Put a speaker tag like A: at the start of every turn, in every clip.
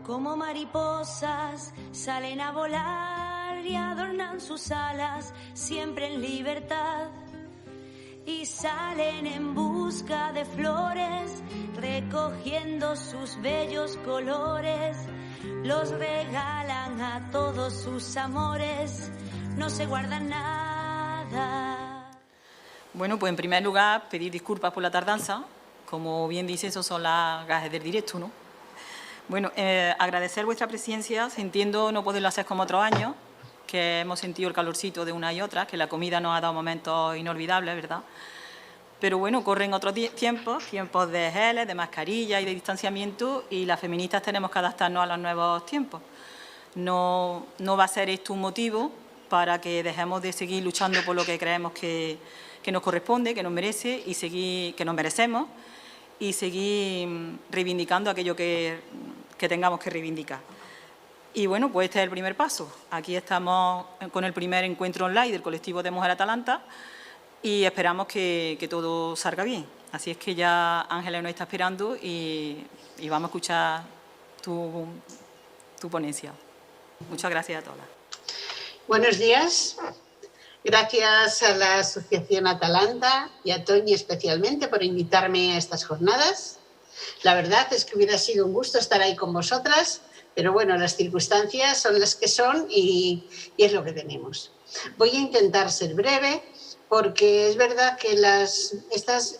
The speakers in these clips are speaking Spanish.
A: Como mariposas salen a volar y adornan sus alas siempre en libertad. Y salen en busca de flores, recogiendo sus bellos colores. Los regalan a todos sus amores, no se guardan nada.
B: Bueno, pues en primer lugar, pedir disculpas por la tardanza. Como bien dice, eso son las gajes del directo, ¿no? Bueno, agradecer vuestra presencia. Entiendo no poderlo hacer como otros años, que hemos sentido el calorcito de una y otra, que la comida nos ha dado momentos inolvidables, ¿verdad? Pero bueno, corren otros tiempos de geles, de mascarilla y de distanciamiento, y las feministas tenemos que adaptarnos a los nuevos tiempos. No va a ser esto un motivo para que dejemos de seguir luchando por lo que creemos que nos corresponde, que nos merece y que nos merecemos, y seguir reivindicando aquello que tengamos que reivindicar. Y bueno, pues este es el primer paso. Aquí estamos con el primer encuentro online del colectivo de Mujer Atalanta y esperamos que todo salga bien. Así es que ya Ángeles nos está esperando y vamos a escuchar tu ponencia. Muchas gracias a todas.
C: Buenos días. Gracias a la Asociación Atalanta y a Toñi especialmente por invitarme a estas jornadas. La verdad es que hubiera sido un gusto estar ahí con vosotras, pero bueno, las circunstancias son las que son y es lo que tenemos. Voy a intentar ser breve porque es verdad que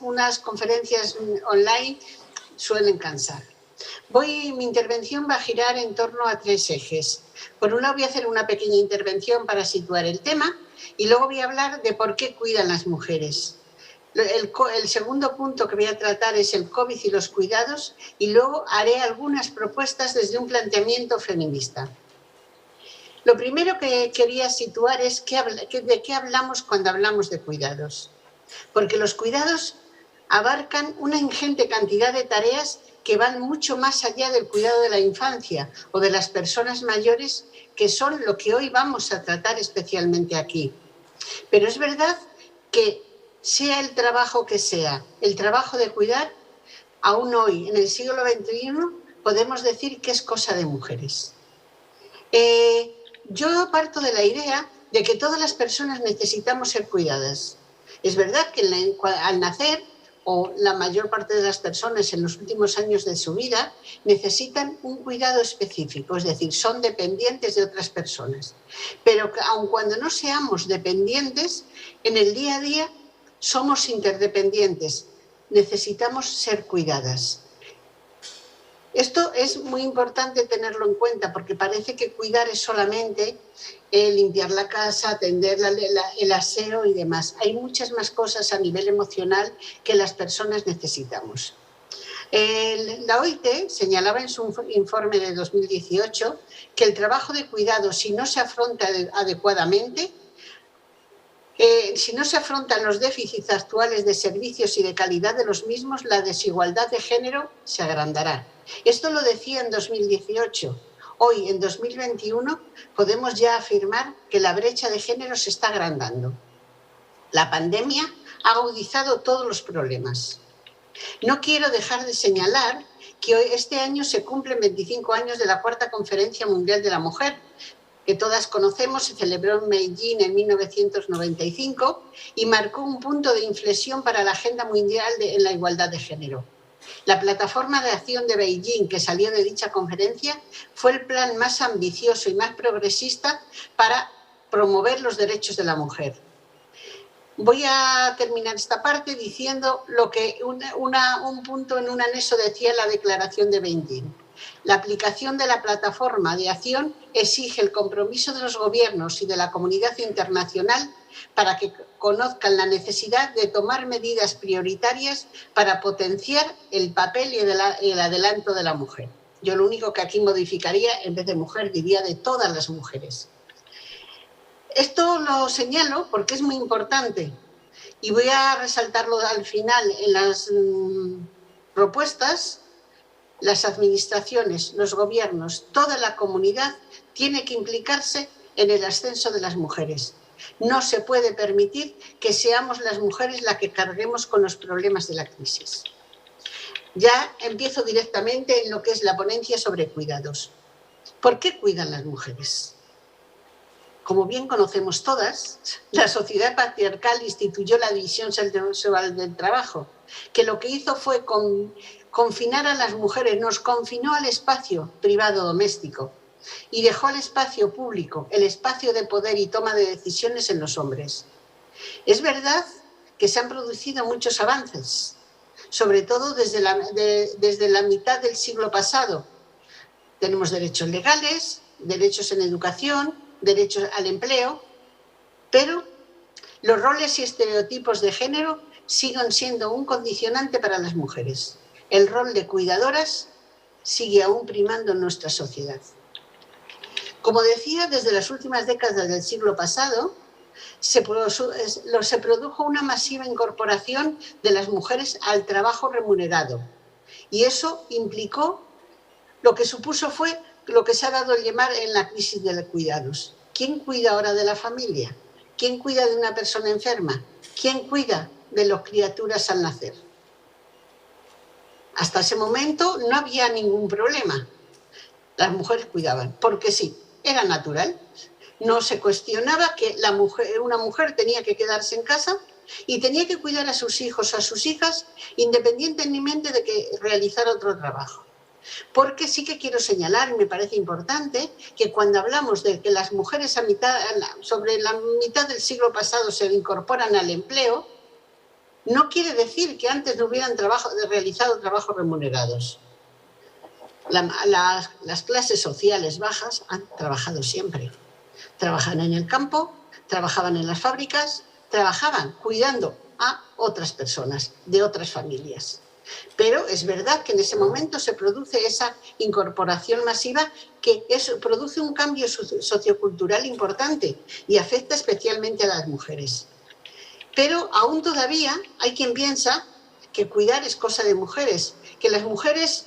C: unas conferencias online suelen cansar. Mi intervención va a girar en torno a 3 ejes. Por un lado voy a hacer una pequeña intervención para situar el tema y luego voy a hablar de por qué cuidan las mujeres. El segundo punto que voy a tratar es el COVID y los cuidados y luego haré algunas propuestas desde un planteamiento feminista. Lo primero que quería situar es de qué hablamos cuando hablamos de cuidados. Porque los cuidados abarcan una ingente cantidad de tareas que van mucho más allá del cuidado de la infancia o de las personas mayores, que son lo que hoy vamos a tratar especialmente aquí. Pero es verdad que sea el trabajo que sea, el trabajo de cuidar, aún hoy, en el siglo XXI, podemos decir que es cosa de mujeres. Yo parto de la idea de que todas las personas necesitamos ser cuidadas. Es verdad que al nacer, o la mayor parte de las personas en los últimos años de su vida, necesitan un cuidado específico, es decir, son dependientes de otras personas. Pero aun cuando no seamos dependientes, en el día a día somos interdependientes, necesitamos ser cuidadas. Esto es muy importante tenerlo en cuenta porque parece que cuidar es solamente limpiar la casa, atender el aseo y demás. Hay muchas más cosas a nivel emocional que las personas necesitamos. La OIT señalaba en su informe de 2018 que el trabajo de cuidado, si no se afronta adecuadamente, si no se afrontan los déficits actuales de servicios y de calidad de los mismos, la desigualdad de género se agrandará. Esto lo decía en 2018. Hoy, en 2021, podemos ya afirmar que la brecha de género se está agrandando. La pandemia ha agudizado todos los problemas. No quiero dejar de señalar que este año se cumplen 25 años de la Cuarta Conferencia Mundial de la Mujer, que todas conocemos, se celebró en Beijing en 1995 y marcó un punto de inflexión para la agenda mundial en la igualdad de género. La plataforma de acción de Beijing que salió de dicha conferencia fue el plan más ambicioso y más progresista para promover los derechos de la mujer. Voy a terminar esta parte diciendo lo que un punto en un anexo decía la Declaración de Beijing. La aplicación de la plataforma de acción exige el compromiso de los gobiernos y de la comunidad internacional para que conozcan la necesidad de tomar medidas prioritarias para potenciar el papel y el adelanto de la mujer. Yo lo único que aquí modificaría, en vez de mujer, diría de todas las mujeres. Esto lo señalo porque es muy importante y voy a resaltarlo al final en las propuestas. Las administraciones, los gobiernos, toda la comunidad tiene que implicarse en el ascenso de las mujeres. No se puede permitir que seamos las mujeres las que carguemos con los problemas de la crisis. Ya empiezo directamente en lo que es la ponencia sobre cuidados. ¿Por qué cuidan las mujeres? Como bien conocemos todas, la sociedad patriarcal instituyó la división sexual del trabajo, que lo que hizo fue confinar a las mujeres, nos confinó al espacio privado doméstico y dejó al espacio público, el espacio de poder y toma de decisiones en los hombres. Es verdad que se han producido muchos avances, sobre todo desde la mitad del siglo pasado. Tenemos derechos legales, derechos en educación, derechos al empleo, pero los roles y estereotipos de género siguen siendo un condicionante para las mujeres. El rol de cuidadoras sigue aún primando en nuestra sociedad. Como decía, desde las últimas décadas del siglo pasado se produjo una masiva incorporación de las mujeres al trabajo remunerado y eso implicó, lo que supuso fue lo que se ha dado a llamar en la crisis de los cuidados. ¿Quién cuida ahora de la familia? ¿Quién cuida de una persona enferma? ¿Quién cuida de las criaturas al nacer? Hasta ese momento no había ningún problema. Las mujeres cuidaban, porque sí, era natural. No se cuestionaba que una mujer tenía que quedarse en casa y tenía que cuidar a sus hijos o a sus hijas independientemente de que realizara otro trabajo. Porque sí que quiero señalar, y me parece importante, que cuando hablamos de que las mujeres sobre la mitad del siglo pasado se incorporan al empleo, no quiere decir que antes no hubieran realizado trabajos remunerados. Las clases sociales bajas han trabajado siempre. Trabajaban en el campo, trabajaban en las fábricas, trabajaban cuidando a otras personas, de otras familias. Pero es verdad que en ese momento se produce esa incorporación masiva que produce un cambio sociocultural importante y afecta especialmente a las mujeres. Pero aún todavía hay quien piensa que cuidar es cosa de mujeres, que las mujeres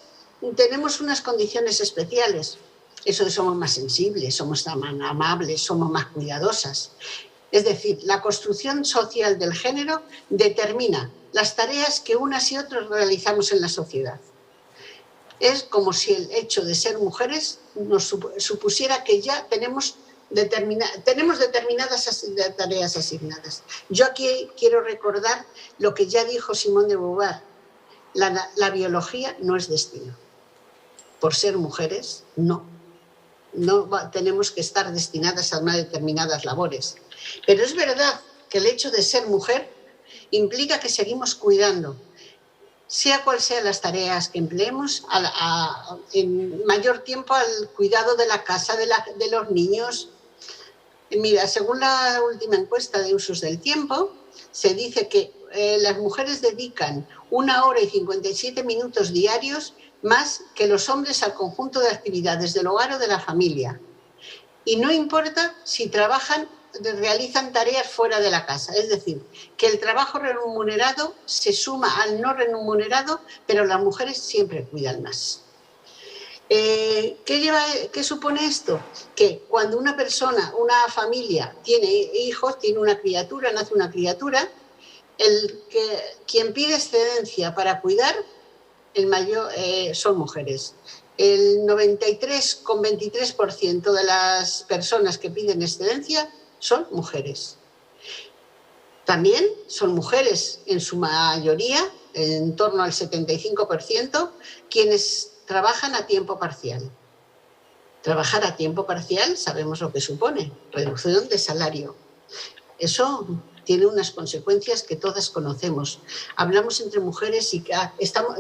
C: tenemos unas condiciones especiales. Eso de somos más sensibles, somos más amables, somos más cuidadosas. Es decir, la construcción social del género determina las tareas que unas y otros realizamos en la sociedad. Es como si el hecho de ser mujeres nos supusiera que ya tenemos determinadas tareas asignadas. Yo aquí quiero recordar lo que ya dijo Simone de Beauvoir. La biología no es destino. Por ser mujeres, no tenemos que estar destinadas a unas determinadas labores. Pero es verdad que el hecho de ser mujer implica que seguimos cuidando, sea cual sean las tareas que empleemos, en mayor tiempo al cuidado de la casa, de los niños. Mira, según la última encuesta de usos del tiempo, se dice que las mujeres dedican 1 hora y 57 minutos diarios más que los hombres al conjunto de actividades del hogar o de la familia. Y no importa si realizan tareas fuera de la casa. Es decir, que el trabajo remunerado se suma al no remunerado, pero las mujeres siempre cuidan más. ¿Qué supone esto? Que cuando una familia tiene hijos, tiene una criatura, nace una criatura, quien pide excedencia para cuidar son mujeres. El 93,23% de las personas que piden excedencia son mujeres. También son mujeres, en su mayoría, en torno al 75%, quienes trabajan a tiempo parcial. Trabajar a tiempo parcial sabemos lo que supone, reducción de salario. Eso tiene unas consecuencias que todas conocemos. Hablamos entre mujeres y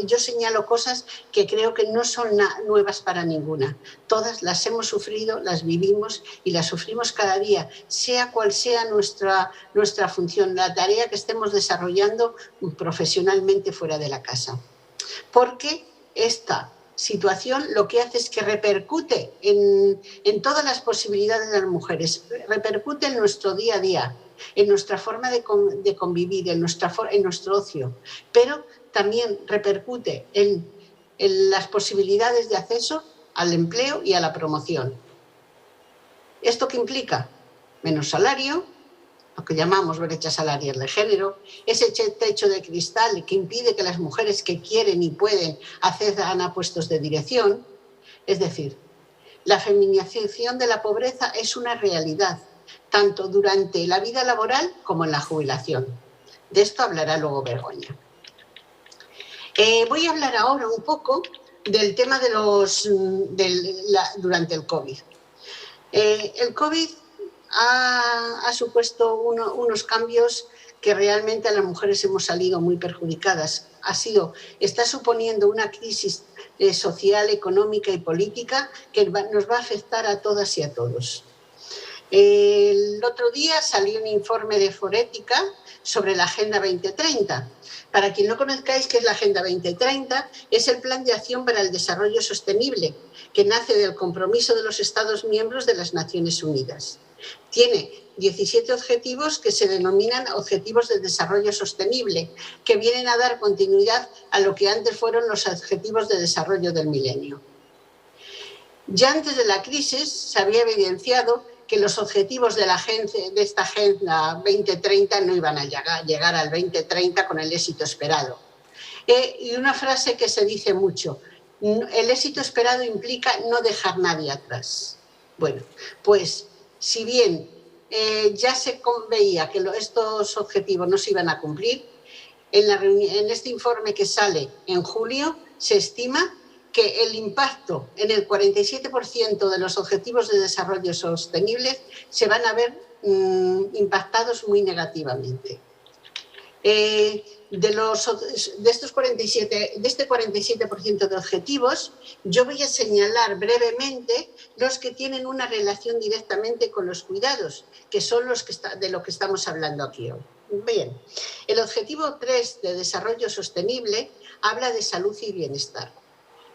C: yo señalo cosas que creo que no son nuevas para ninguna. Todas las hemos sufrido, las vivimos y las sufrimos cada día, sea cual sea nuestra función, la tarea que estemos desarrollando profesionalmente fuera de la casa. Porque esta situación lo que hace es que repercute en todas las posibilidades de las mujeres, repercute en nuestro día a día, en nuestra forma de convivir, en nuestro ocio, pero también repercute en las posibilidades de acceso al empleo y a la promoción. ¿Esto qué implica? Menos salario, lo que llamamos brecha salarial de género, ese techo de cristal que impide que las mujeres que quieren y pueden accedan a puestos de dirección. Es decir, la feminización de la pobreza es una realidad, tanto durante la vida laboral como en la jubilación. De esto hablará luego Begoña. Voy a hablar ahora un poco del tema de durante el COVID. El COVID ha supuesto unos cambios que realmente a las mujeres hemos salido muy perjudicadas. Está suponiendo una crisis social, económica y política que nos va a afectar a todas y a todos. El otro día salió un informe de Forética sobre la Agenda 2030. Para quien no conozcáis qué es la Agenda 2030, es el Plan de Acción para el Desarrollo Sostenible, que nace del compromiso de los Estados miembros de las Naciones Unidas. Tiene 17 objetivos que se denominan Objetivos de Desarrollo Sostenible, que vienen a dar continuidad a lo que antes fueron los Objetivos de Desarrollo del Milenio. Ya antes de la crisis se había evidenciado que los objetivos de esta Agenda 2030 no iban a llegar al 2030 con el éxito esperado. Y una frase que se dice mucho: el éxito esperado implica no dejar nadie atrás. Bueno, pues si bien ya se veía que estos objetivos no se iban a cumplir, en este informe que sale en julio se estima que el impacto en el 47% de los objetivos de desarrollo sostenible se van a ver impactados muy negativamente. De este 47% de objetivos, yo voy a señalar brevemente los que tienen una relación directamente con los cuidados, que son de lo que estamos hablando aquí hoy. Bien, el objetivo 3 de desarrollo sostenible habla de salud y bienestar.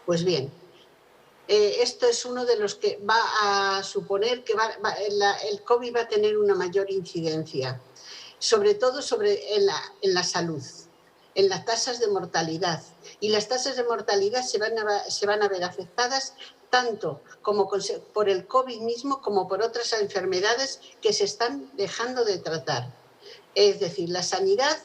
C: Pues bien, esto es uno de los que va a suponer que el COVID va a tener una mayor incidencia, sobre todo en la salud, en las tasas de mortalidad. Y las tasas de mortalidad se van a ver afectadas tanto como por el COVID mismo como por otras enfermedades que se están dejando de tratar. Es decir, la sanidad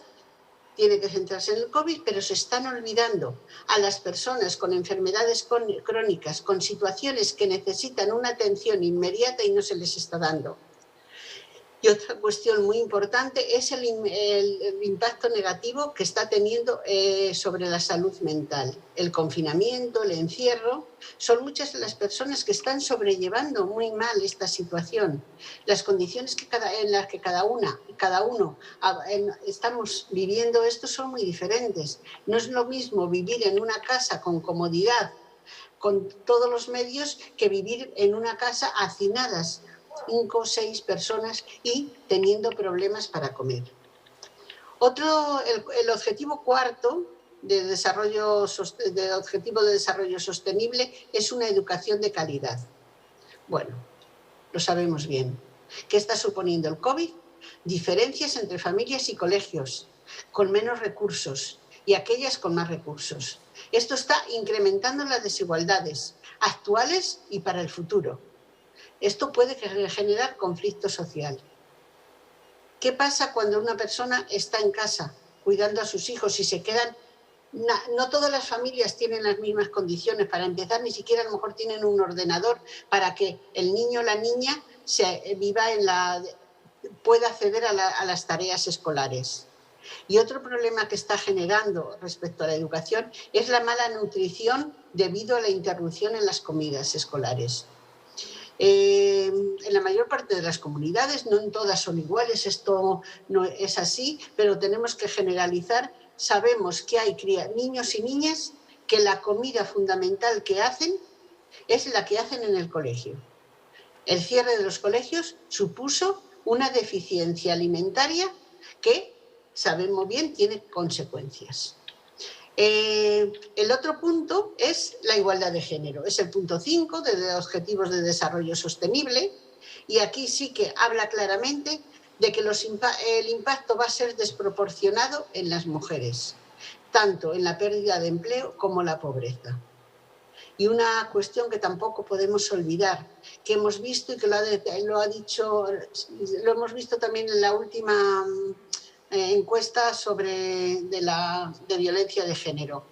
C: tiene que centrarse en el COVID, pero se están olvidando a las personas con enfermedades crónicas, con situaciones que necesitan una atención inmediata y no se les está dando. Y otra cuestión muy importante es el impacto negativo que está teniendo sobre la salud mental. El confinamiento, el encierro, son muchas de las personas que están sobrellevando muy mal esta situación. Las condiciones en las que cada uno estamos viviendo esto son muy diferentes. No es lo mismo vivir en una casa con comodidad, con todos los medios, que vivir en una casa hacinadas, 5 o 6 personas y teniendo problemas para comer. El objetivo 4 de Objetivo de Desarrollo Sostenible es una educación de calidad. Bueno, lo sabemos bien. ¿Qué está suponiendo el COVID? Diferencias entre familias y colegios con menos recursos y aquellas con más recursos. Esto está incrementando las desigualdades actuales y para el futuro. Esto puede generar conflicto social. ¿Qué pasa cuando una persona está en casa cuidando a sus hijos y se quedan? No todas las familias tienen las mismas condiciones. Para empezar, ni siquiera a lo mejor tienen un ordenador para que el niño o la niña pueda acceder a las tareas escolares. Y otro problema que está generando respecto a la educación es la mala nutrición debido a la interrupción en las comidas escolares. En la mayor parte de las comunidades, no en todas son iguales, esto no es así, pero tenemos que generalizar. Sabemos que hay niños y niñas que la comida fundamental que hacen es la que hacen en el colegio. El cierre de los colegios supuso una deficiencia alimentaria que, sabemos bien, tiene consecuencias. El otro punto es la igualdad de género. Es el punto 5 de los Objetivos de Desarrollo Sostenible, y aquí sí que habla claramente de que el impacto va a ser desproporcionado en las mujeres, tanto en la pérdida de empleo como la pobreza. Y una cuestión que tampoco podemos olvidar, que hemos visto y que lo hemos visto también en la última encuesta de violencia de género.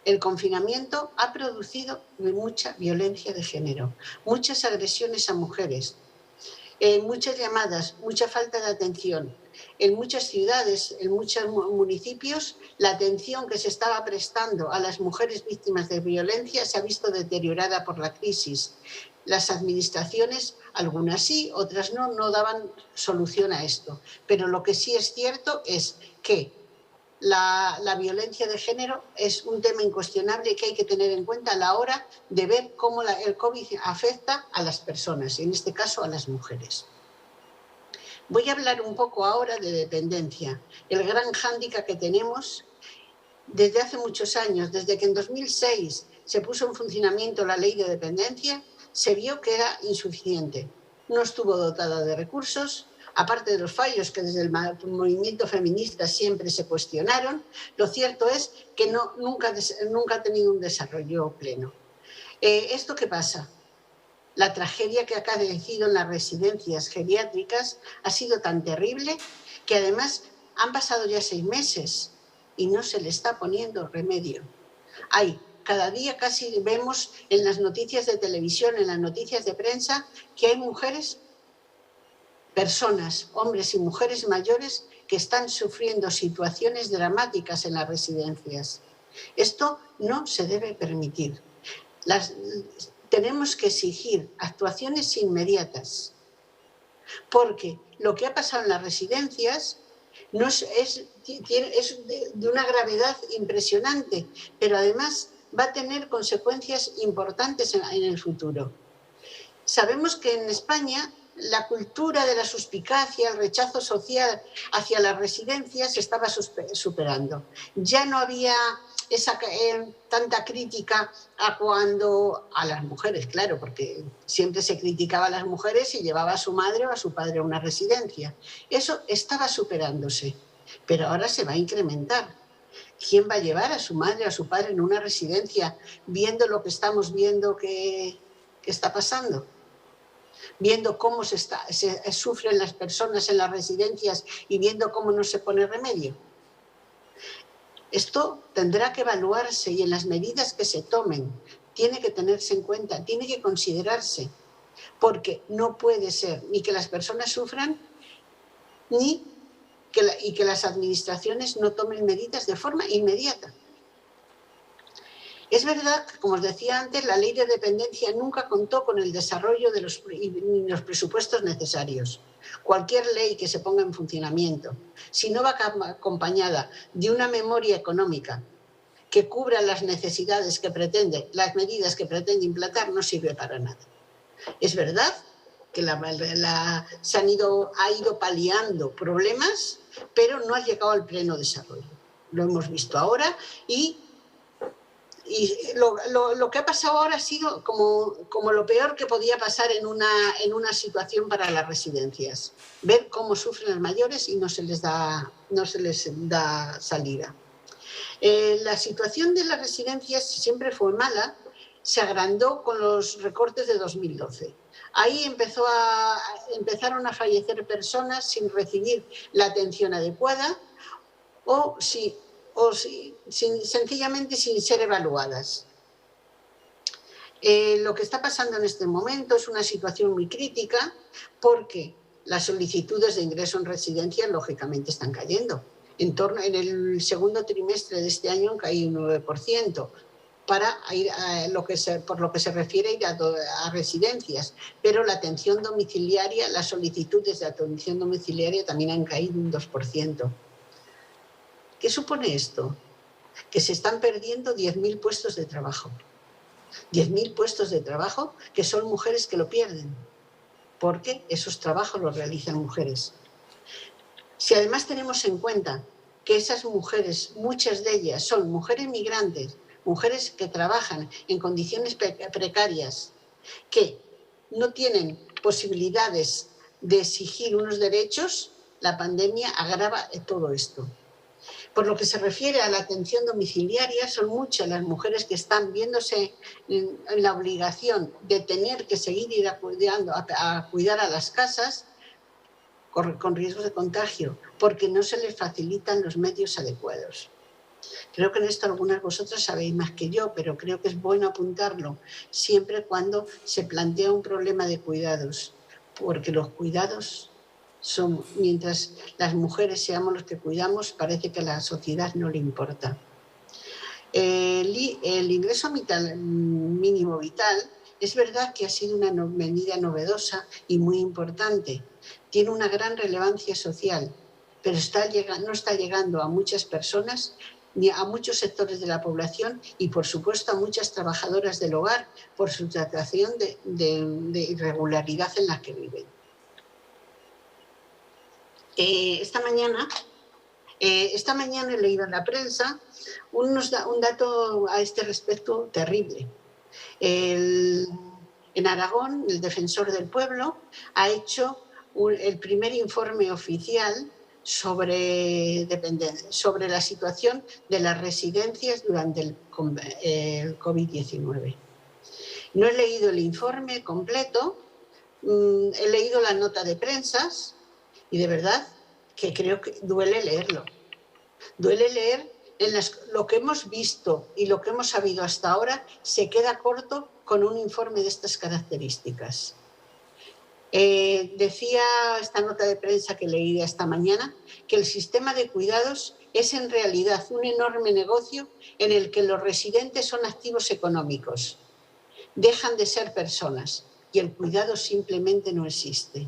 C: El confinamiento ha producido mucha violencia de género, muchas agresiones a mujeres, muchas llamadas, mucha falta de atención. En muchas ciudades, en muchos municipios, la atención que se estaba prestando a las mujeres víctimas de violencia se ha visto deteriorada por la crisis. Las administraciones, algunas sí, otras no daban solución a esto. Pero lo que sí es cierto es que la violencia de género es un tema incuestionable que hay que tener en cuenta a la hora de ver cómo el COVID afecta a las personas, y en este caso a las mujeres. Voy a hablar un poco ahora de dependencia, el gran hándicap que tenemos desde hace muchos años. Desde que en 2006 se puso en funcionamiento la ley de dependencia, se vio que era insuficiente. No estuvo dotada de recursos, aparte de los fallos que desde el movimiento feminista siempre se cuestionaron. Lo cierto es que nunca ha tenido un desarrollo pleno. ¿Esto qué pasa? La tragedia que ha acaecido en las residencias geriátricas ha sido tan terrible que además han pasado ya 6 meses y no se le está poniendo remedio. Cada día casi vemos en las noticias de televisión, en las noticias de prensa, que hay personas, hombres y mujeres mayores, que están sufriendo situaciones dramáticas en las residencias. Esto no se debe permitir. Tenemos que exigir actuaciones inmediatas, porque lo que ha pasado en las residencias es de una gravedad impresionante, pero además va a tener consecuencias importantes en el futuro. Sabemos que en España la cultura de la suspicacia, el rechazo social hacia las residencias se estaba superando. Ya no había tanta crítica a las mujeres, claro, porque siempre se criticaba a las mujeres si llevaba a su madre o a su padre a una residencia. Eso estaba superándose, pero ahora se va a incrementar. ¿Quién va a llevar a su madre o a su padre en una residencia viendo lo que estamos viendo que está pasando? Viendo cómo sufren las personas en las residencias y viendo cómo no se pone remedio. Esto tendrá que evaluarse y en las medidas que se tomen tiene que tenerse en cuenta, tiene que considerarse, porque no puede ser ni que las personas sufran y que las administraciones no tomen medidas de forma inmediata. Es verdad que, como os decía antes, la ley de dependencia nunca contó con el desarrollo de los presupuestos necesarios. Cualquier ley que se ponga en funcionamiento, si no va acompañada de una memoria económica que cubra las necesidades las medidas que pretende implantar, no sirve para nada. Es verdad que ha ido paliando problemas, pero no ha llegado al pleno desarrollo. Lo hemos visto ahora y lo que ha pasado ahora ha sido como lo peor que podía pasar en una situación para las residencias. Ver cómo sufren los mayores y no se les da salida. La situación de las residencias siempre fue mala, se agrandó con los recortes de 2012. Ahí empezaron a fallecer personas sin recibir la atención adecuada o sencillamente sin ser evaluadas. Lo que está pasando en este momento es una situación muy crítica porque las solicitudes de ingreso en residencia lógicamente están cayendo. En el segundo trimestre de este año han caído un 9% por lo que se refiere a ir a residencias, pero la atención domiciliaria, las solicitudes de atención domiciliaria también han caído un 2%. ¿Qué supone esto? Que se están perdiendo 10.000 puestos de trabajo. 10.000 puestos de trabajo que son mujeres que lo pierden, porque esos trabajos los realizan mujeres. Si además tenemos en cuenta que esas mujeres, muchas de ellas son mujeres migrantes, mujeres que trabajan en condiciones precarias, que no tienen posibilidades de exigir unos derechos, la pandemia agrava todo esto. Por lo que se refiere a la atención domiciliaria, son muchas las mujeres que están viéndose en la obligación de tener que seguir ir a cuidar a las casas con riesgos de contagio, porque no se les facilitan los medios adecuados. Creo que en esto algunas de vosotras sabéis más que yo, pero creo que es bueno apuntarlo siempre cuando se plantea un problema de cuidados, porque los cuidados son, mientras las mujeres seamos los que cuidamos, parece que a la sociedad no le importa. El ingreso mínimo vital es verdad que ha sido una medida novedosa y muy importante. Tiene una gran relevancia social, pero no está llegando a muchas personas ni a muchos sectores de la población y, por supuesto, a muchas trabajadoras del hogar por su situación de irregularidad en la que viven. Esta mañana he leído en la prensa un dato a este respecto terrible. En Aragón, el Defensor del Pueblo ha hecho el primer informe oficial sobre la situación de las residencias durante el COVID-19. No he leído el informe completo, he leído la nota de prensa y de verdad que creo que duele leerlo. Duele leer lo que hemos visto y lo que hemos sabido hasta ahora se queda corto con un informe de estas características. Decía esta nota de prensa que leí esta mañana que el sistema de cuidados es en realidad un enorme negocio en el que los residentes son activos económicos, dejan de ser personas y el cuidado simplemente no existe.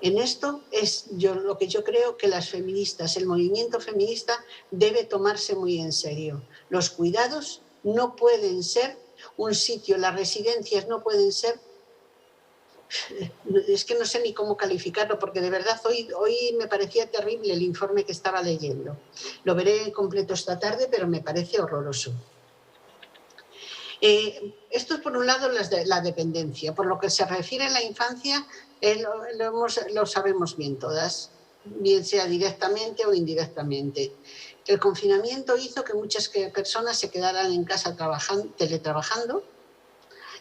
C: En esto es lo que yo creo que las feministas, el movimiento feminista debe tomarse muy en serio. Los cuidados no pueden ser un sitio, las residencias no pueden ser, es que no sé ni cómo calificarlo, porque de verdad hoy me parecía terrible el informe que estaba leyendo. Lo veré completo esta tarde, pero me parece horroroso. Esto es por un lado la dependencia. Por lo que se refiere a la infancia, lo sabemos bien todas, bien sea directamente o indirectamente. El confinamiento hizo que muchas personas se quedaran en casa teletrabajando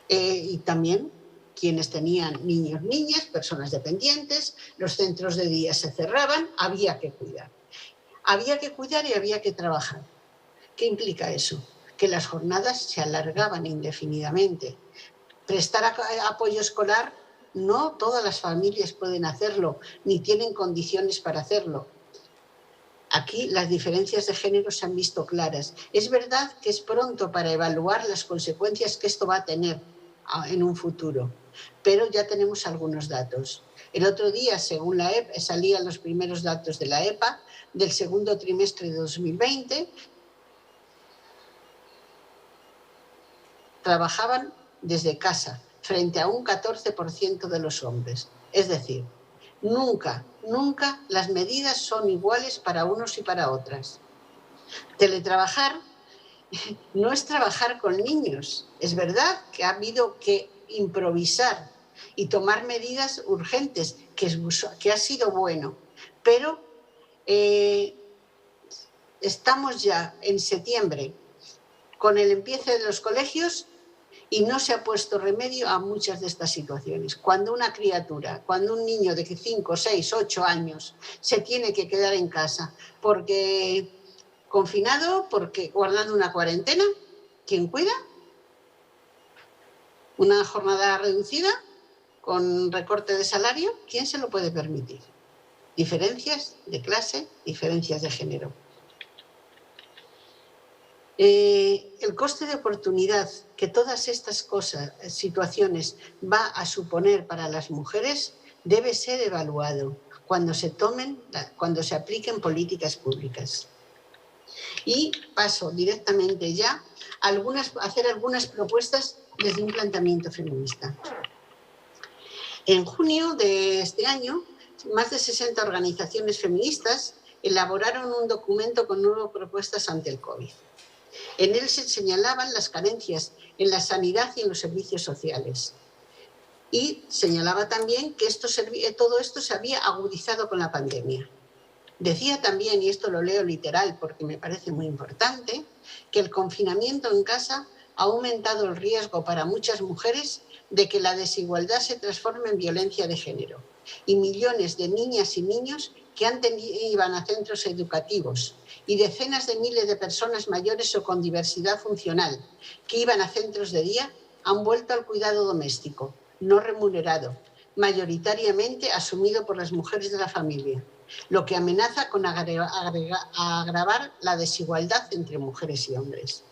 C: y también quienes tenían niños, niñas, personas dependientes, los centros de día se cerraban, había que cuidar. Había que cuidar y había que trabajar. ¿Qué implica eso? Que las jornadas se alargaban indefinidamente. Prestar apoyo escolar, no todas las familias pueden hacerlo, ni tienen condiciones para hacerlo. Aquí las diferencias de género se han visto claras. Es verdad que es pronto para evaluar las consecuencias que esto va a tener en un futuro, pero ya tenemos algunos datos. El otro día, según la EPA, salían los primeros datos de la EPA del segundo trimestre de 2020. Trabajaban desde casa, frente a un 14% de los hombres. Es decir, nunca las medidas son iguales para unos y para otras. Teletrabajar no es trabajar con niños. Es verdad que ha habido que improvisar y tomar medidas urgentes, que ha sido bueno, pero estamos ya en septiembre con el empiece de los colegios y no se ha puesto remedio a muchas de estas situaciones. Cuando un niño de 5, 6, 8 años se tiene que quedar en casa porque confinado, porque guardando una cuarentena, ¿quién cuida? Una jornada reducida con recorte de salario, ¿quién se lo puede permitir? Diferencias de clase, diferencias de género. El coste de oportunidad que todas estas situaciones va a suponer para las mujeres debe ser evaluado cuando se apliquen políticas públicas. Y paso directamente ya a hacer algunas propuestas desde un planteamiento feminista. En junio de este año, más de 60 organizaciones feministas elaboraron un documento con 9 propuestas ante el COVID. En él se señalaban las carencias en la sanidad y en los servicios sociales. Y señalaba también que todo esto se había agudizado con la pandemia. Decía también, y esto lo leo literal porque me parece muy importante, que el confinamiento en casa ha aumentado el riesgo para muchas mujeres de que la desigualdad se transforme en violencia de género. Y millones de niñas y niños que antes iban a centros educativos y decenas de miles de personas mayores o con diversidad funcional que iban a centros de día han vuelto al cuidado doméstico, no remunerado, mayoritariamente asumido por las mujeres de la familia, lo que amenaza con agravar la desigualdad entre mujeres y hombres.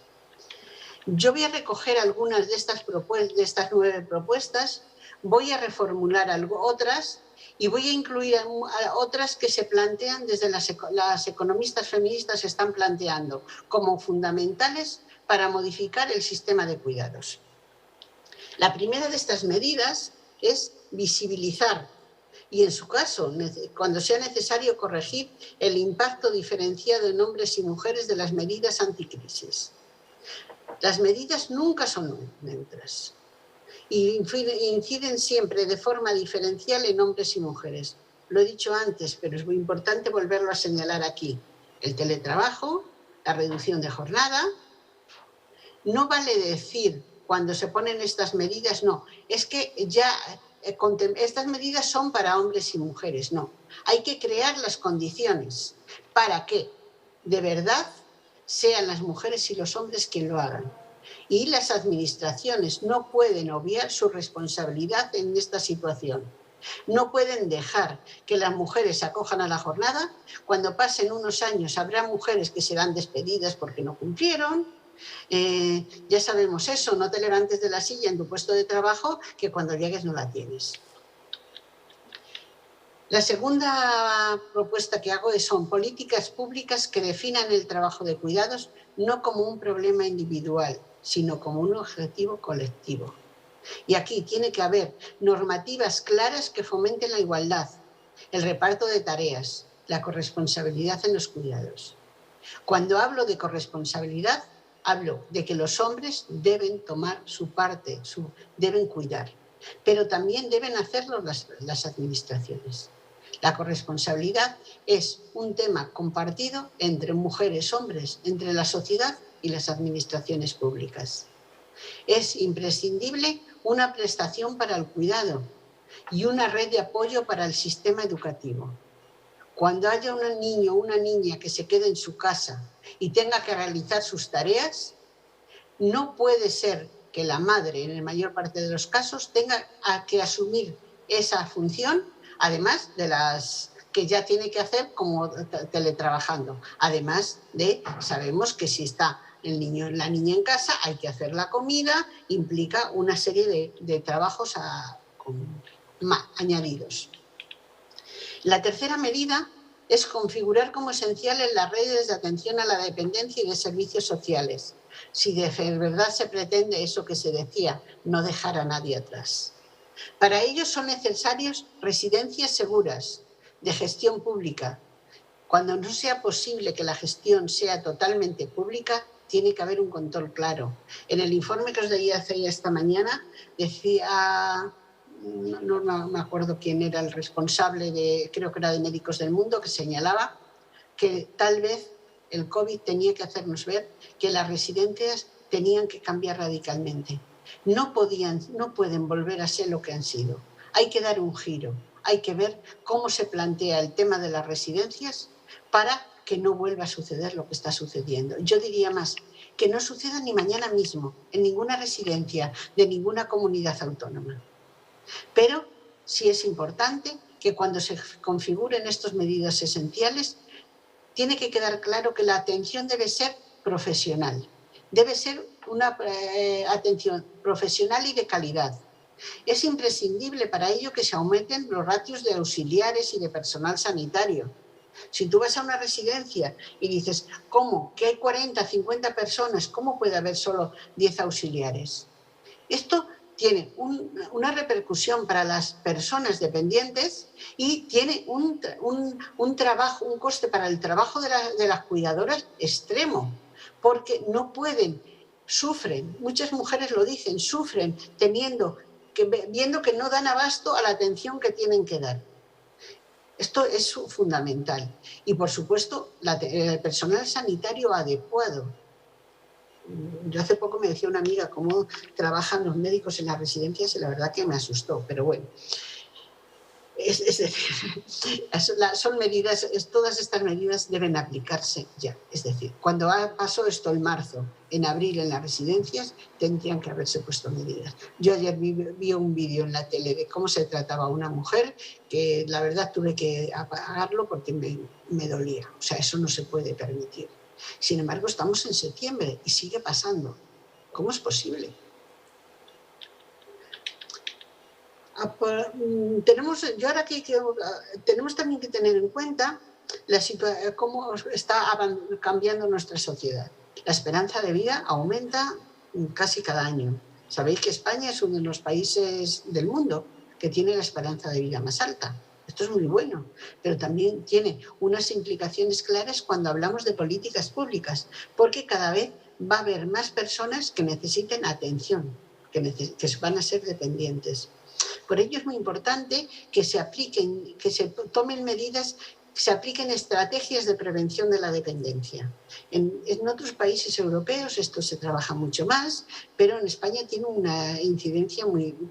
C: Yo voy a recoger algunas de estas 9 propuestas, voy a reformular otras y voy a incluir otras que se plantean desde las economistas feministas están planteando como fundamentales para modificar el sistema de cuidados. La primera de estas medidas es visibilizar y, en su caso, cuando sea necesario, corregir el impacto diferenciado en hombres y mujeres de las medidas anticrisis. Las medidas nunca son neutras y inciden siempre de forma diferencial en hombres y mujeres. Lo he dicho antes, pero es muy importante volverlo a señalar aquí. El teletrabajo, la reducción de jornada. No vale decir cuando se ponen estas medidas, no, es que ya estas medidas son para hombres y mujeres, no. Hay que crear las condiciones para que de verdad sean las mujeres y los hombres quienes lo hagan. Y las administraciones no pueden obviar su responsabilidad en esta situación. No pueden dejar que las mujeres se acojan a la jornada. Cuando pasen unos años habrá mujeres que serán despedidas porque no cumplieron. Ya sabemos eso, no te levantes de la silla en tu puesto de trabajo que cuando llegues no la tienes. La segunda propuesta que hago son políticas públicas que definan el trabajo de cuidados no como un problema individual, sino como un objetivo colectivo. Y aquí tiene que haber normativas claras que fomenten la igualdad, el reparto de tareas, la corresponsabilidad en los cuidados. Cuando hablo de corresponsabilidad, hablo de que los hombres deben tomar su parte, deben cuidar, pero también deben hacerlo las administraciones. La corresponsabilidad es un tema compartido entre mujeres, hombres, entre la sociedad y las administraciones públicas. Es imprescindible una prestación para el cuidado y una red de apoyo para el sistema educativo. Cuando haya un niño o una niña que se quede en su casa y tenga que realizar sus tareas, no puede ser que la madre, en la mayor parte de los casos, tenga que asumir esa función, además de las que ya tiene que hacer como teletrabajando. Además de, sabemos que si está el niño, la niña en casa, hay que hacer la comida, implica una serie de trabajos añadidos. La tercera medida es configurar como esenciales las redes de atención a la dependencia y de servicios sociales, si de verdad se pretende eso que se decía, no dejar a nadie atrás. Para ello son necesarias residencias seguras, de gestión pública. Cuando no sea posible que la gestión sea totalmente pública, tiene que haber un control claro. En el informe que os leía esta mañana decía, no me acuerdo quién era el responsable, creo que era de Médicos del Mundo, que señalaba que tal vez el COVID tenía que hacernos ver que las residencias tenían que cambiar radicalmente. No pueden volver a ser lo que han sido. Hay que dar un giro. Hay que ver cómo se plantea el tema de las residencias para que no vuelva a suceder lo que está sucediendo. Yo diría más, que no suceda ni mañana mismo en ninguna residencia de ninguna comunidad autónoma. Pero sí es importante que cuando se configuren estas medidas esenciales, tiene que quedar claro que la atención debe ser profesional. Debe ser una atención profesional y de calidad. Es imprescindible para ello que se aumenten los ratios de auxiliares y de personal sanitario. Si tú vas a una residencia y dices, ¿cómo? Que hay 40, 50 personas, ¿cómo puede haber solo 10 auxiliares? Esto tiene una repercusión para las personas dependientes y tiene un coste para el trabajo de las cuidadoras extremo, porque no pueden, sufren, muchas mujeres lo dicen, sufren viendo que no dan abasto a la atención que tienen que dar. Esto es fundamental. Y, por supuesto, el personal sanitario adecuado. Yo hace poco me decía una amiga cómo trabajan los médicos en las residencias y la verdad que me asustó, pero bueno. Es decir, son medidas, todas estas medidas deben aplicarse ya. Es decir, cuando pasó esto en marzo, en abril en las residencias, tendrían que haberse puesto medidas. Yo ayer vi un vídeo en la tele de cómo se trataba a una mujer que la verdad tuve que apagarlo porque me dolía. O sea, eso no se puede permitir. Sin embargo, estamos en septiembre y sigue pasando. ¿Cómo es posible? Tenemos también que tener en cuenta cómo está cambiando nuestra sociedad. La esperanza de vida aumenta casi cada año. Sabéis que España es uno de los países del mundo que tiene la esperanza de vida más alta. Esto es muy bueno, pero también tiene unas implicaciones claras cuando hablamos de políticas públicas, porque cada vez va a haber más personas que necesiten atención, que van a ser dependientes. Por ello es muy importante que se apliquen, que se tomen medidas, que se apliquen estrategias de prevención de la dependencia. En otros países europeos esto se trabaja mucho más, pero en España tiene una incidencia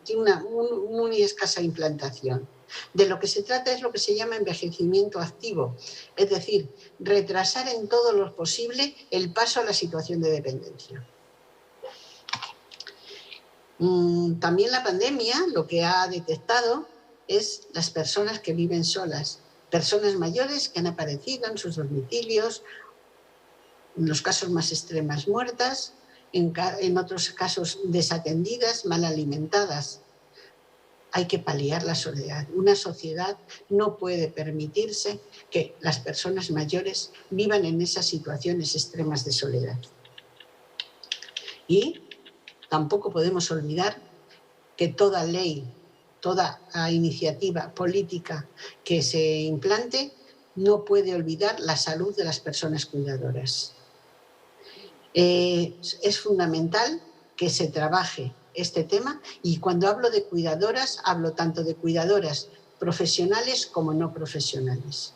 C: tiene una muy escasa implantación. De lo que se trata es lo que se llama envejecimiento activo, es decir, retrasar en todo lo posible el paso a la situación de dependencia. También la pandemia lo que ha detectado es las personas que viven solas, personas mayores que han aparecido en sus domicilios, en los casos más extremos muertas, en otros casos desatendidas, mal alimentadas. Hay que paliar la soledad. Una sociedad no puede permitirse que las personas mayores vivan en esas situaciones extremas de soledad. Y tampoco podemos olvidar que toda ley, toda iniciativa política que se implante no puede olvidar la salud de las personas cuidadoras. Es fundamental que se trabaje este tema y cuando hablo de cuidadoras, hablo tanto de cuidadoras profesionales como no profesionales.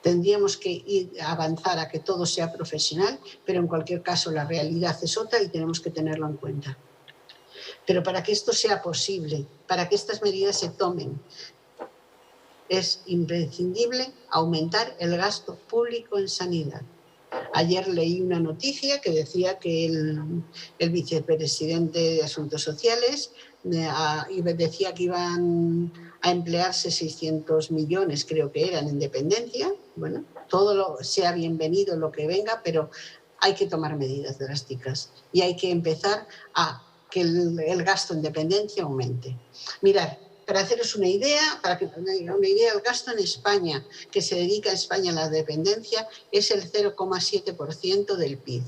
C: Tendríamos que avanzar a que todo sea profesional, pero en cualquier caso la realidad es otra y tenemos que tenerlo en cuenta. Pero para que esto sea posible, para que estas medidas se tomen, es imprescindible aumentar el gasto público en sanidad. Ayer leí una noticia que decía que el vicepresidente de Asuntos Sociales decía que iban a emplearse 600 millones, creo que eran, en dependencia. Bueno, sea bienvenido lo que venga, pero hay que tomar medidas drásticas y hay que empezar a que el gasto en dependencia aumente. Mirad, para haceros una idea, el gasto en España, que se dedica a España a la dependencia, es el 0,7% del PIB,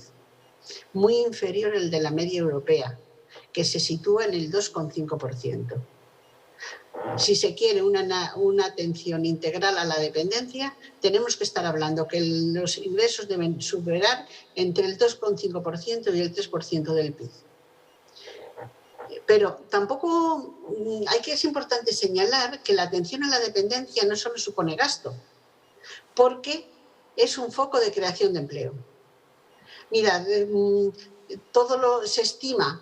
C: muy inferior al de la media europea, que se sitúa en el 2,5%. Si se quiere una atención integral a la dependencia, tenemos que estar hablando que los ingresos deben superar entre el 2,5% y el 3% del PIB. Pero tampoco es importante señalar que la atención a la dependencia no solo supone gasto, porque es un foco de creación de empleo. Mirad, se estima,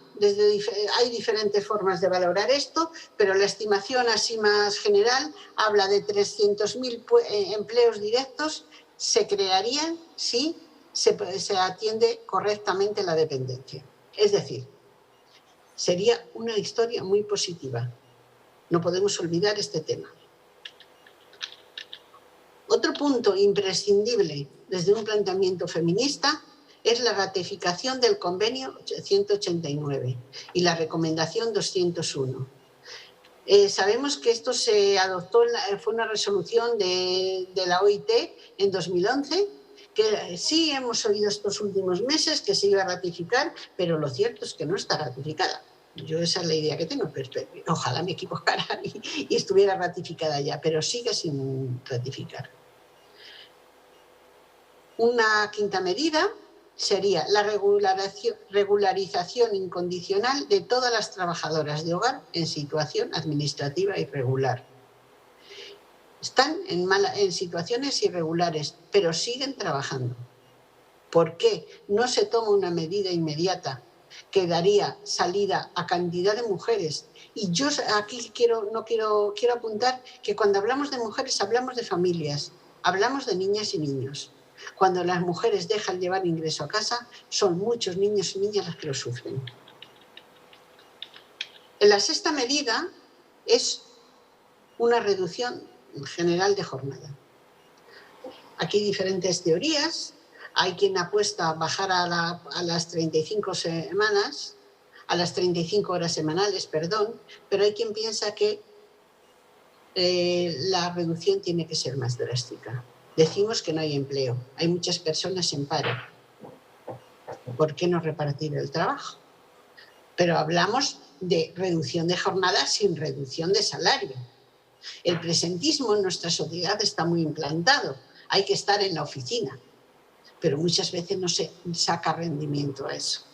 C: hay diferentes formas de valorar esto, pero la estimación así más general habla de 300.000 empleos directos se crearían si se atiende correctamente la dependencia. Es decir, sería una historia muy positiva. No podemos olvidar este tema. Otro punto imprescindible desde un planteamiento feminista es la ratificación del convenio 189 y la recomendación 201. Sabemos que esto se adoptó, fue una resolución de la OIT en 2011, que sí hemos oído estos últimos meses que se iba a ratificar, pero lo cierto es que no está ratificada. Yo esa es la idea que tengo, pero ojalá me equivocara y estuviera ratificada ya, pero sigue sin ratificar. Una quinta medida sería la regularización incondicional de todas las trabajadoras de hogar en situación administrativa irregular. Están en situaciones irregulares, pero siguen trabajando. ¿Por qué no se toma una medida inmediata que daría salida a cantidad de mujeres? Y yo aquí quiero apuntar que cuando hablamos de mujeres hablamos de familias, hablamos de niñas y niños. Cuando las mujeres dejan llevar ingreso a casa, son muchos niños y niñas los que lo sufren. La sexta medida es una reducción general de jornada. Aquí hay diferentes teorías. Hay quien apuesta a bajar a las 35 semanas, a las 35 horas semanales, perdón, pero hay quien piensa que la reducción tiene que ser más drástica. Decimos que no hay empleo, hay muchas personas en paro. ¿Por qué no repartir el trabajo? Pero hablamos de reducción de jornada sin reducción de salario. El presentismo en nuestra sociedad está muy implantado. Hay que estar en la oficina, pero muchas veces no se saca rendimiento a eso.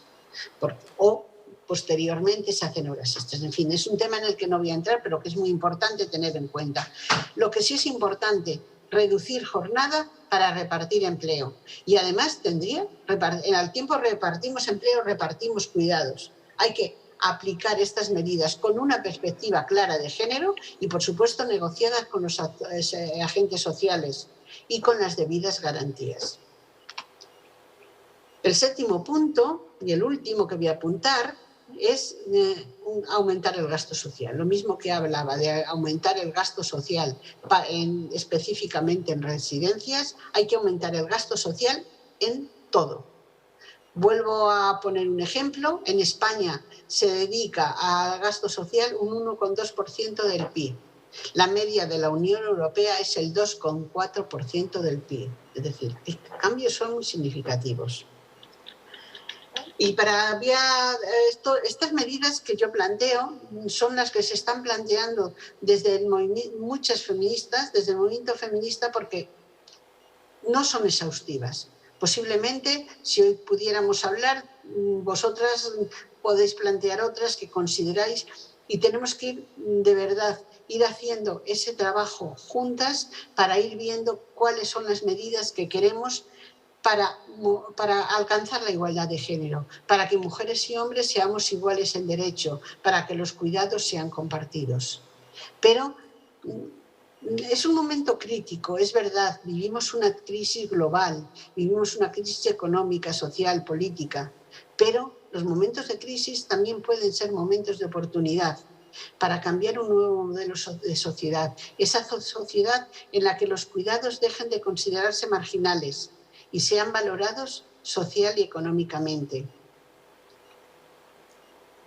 C: O posteriormente se hacen horas extras. En fin, es un tema en el que no voy a entrar, pero que es muy importante tener en cuenta. Lo que sí es importante, reducir jornada para repartir empleo. Y además al tiempo repartimos empleo, repartimos cuidados. Hay que aplicar estas medidas con una perspectiva clara de género y, por supuesto, negociadas con los agentes sociales y con las debidas garantías. El séptimo punto, y el último que voy a apuntar, es aumentar el gasto social. Lo mismo que hablaba de aumentar el gasto social específicamente en residencias, hay que aumentar el gasto social en todo. Vuelvo a poner un ejemplo. En España se dedica al gasto social un 1,2% del PIB. La media de la Unión Europea es el 2,4% del PIB. Es decir, los cambios son muy significativos. Y estas medidas que yo planteo son las que se están planteando desde muchas feministas, desde el movimiento feminista, porque no son exhaustivas. Posiblemente, si hoy pudiéramos hablar, vosotras podéis plantear otras que consideráis, y tenemos que de verdad ir haciendo ese trabajo juntas para ir viendo cuáles son las medidas que queremos para alcanzar la igualdad de género, para que mujeres y hombres seamos iguales en derecho, para que los cuidados sean compartidos. Pero es un momento crítico, es verdad, vivimos una crisis global, vivimos una crisis económica, social, política, pero los momentos de crisis también pueden ser momentos de oportunidad para cambiar un nuevo modelo de sociedad, esa sociedad en la que los cuidados dejen de considerarse marginales y sean valorados social y económicamente.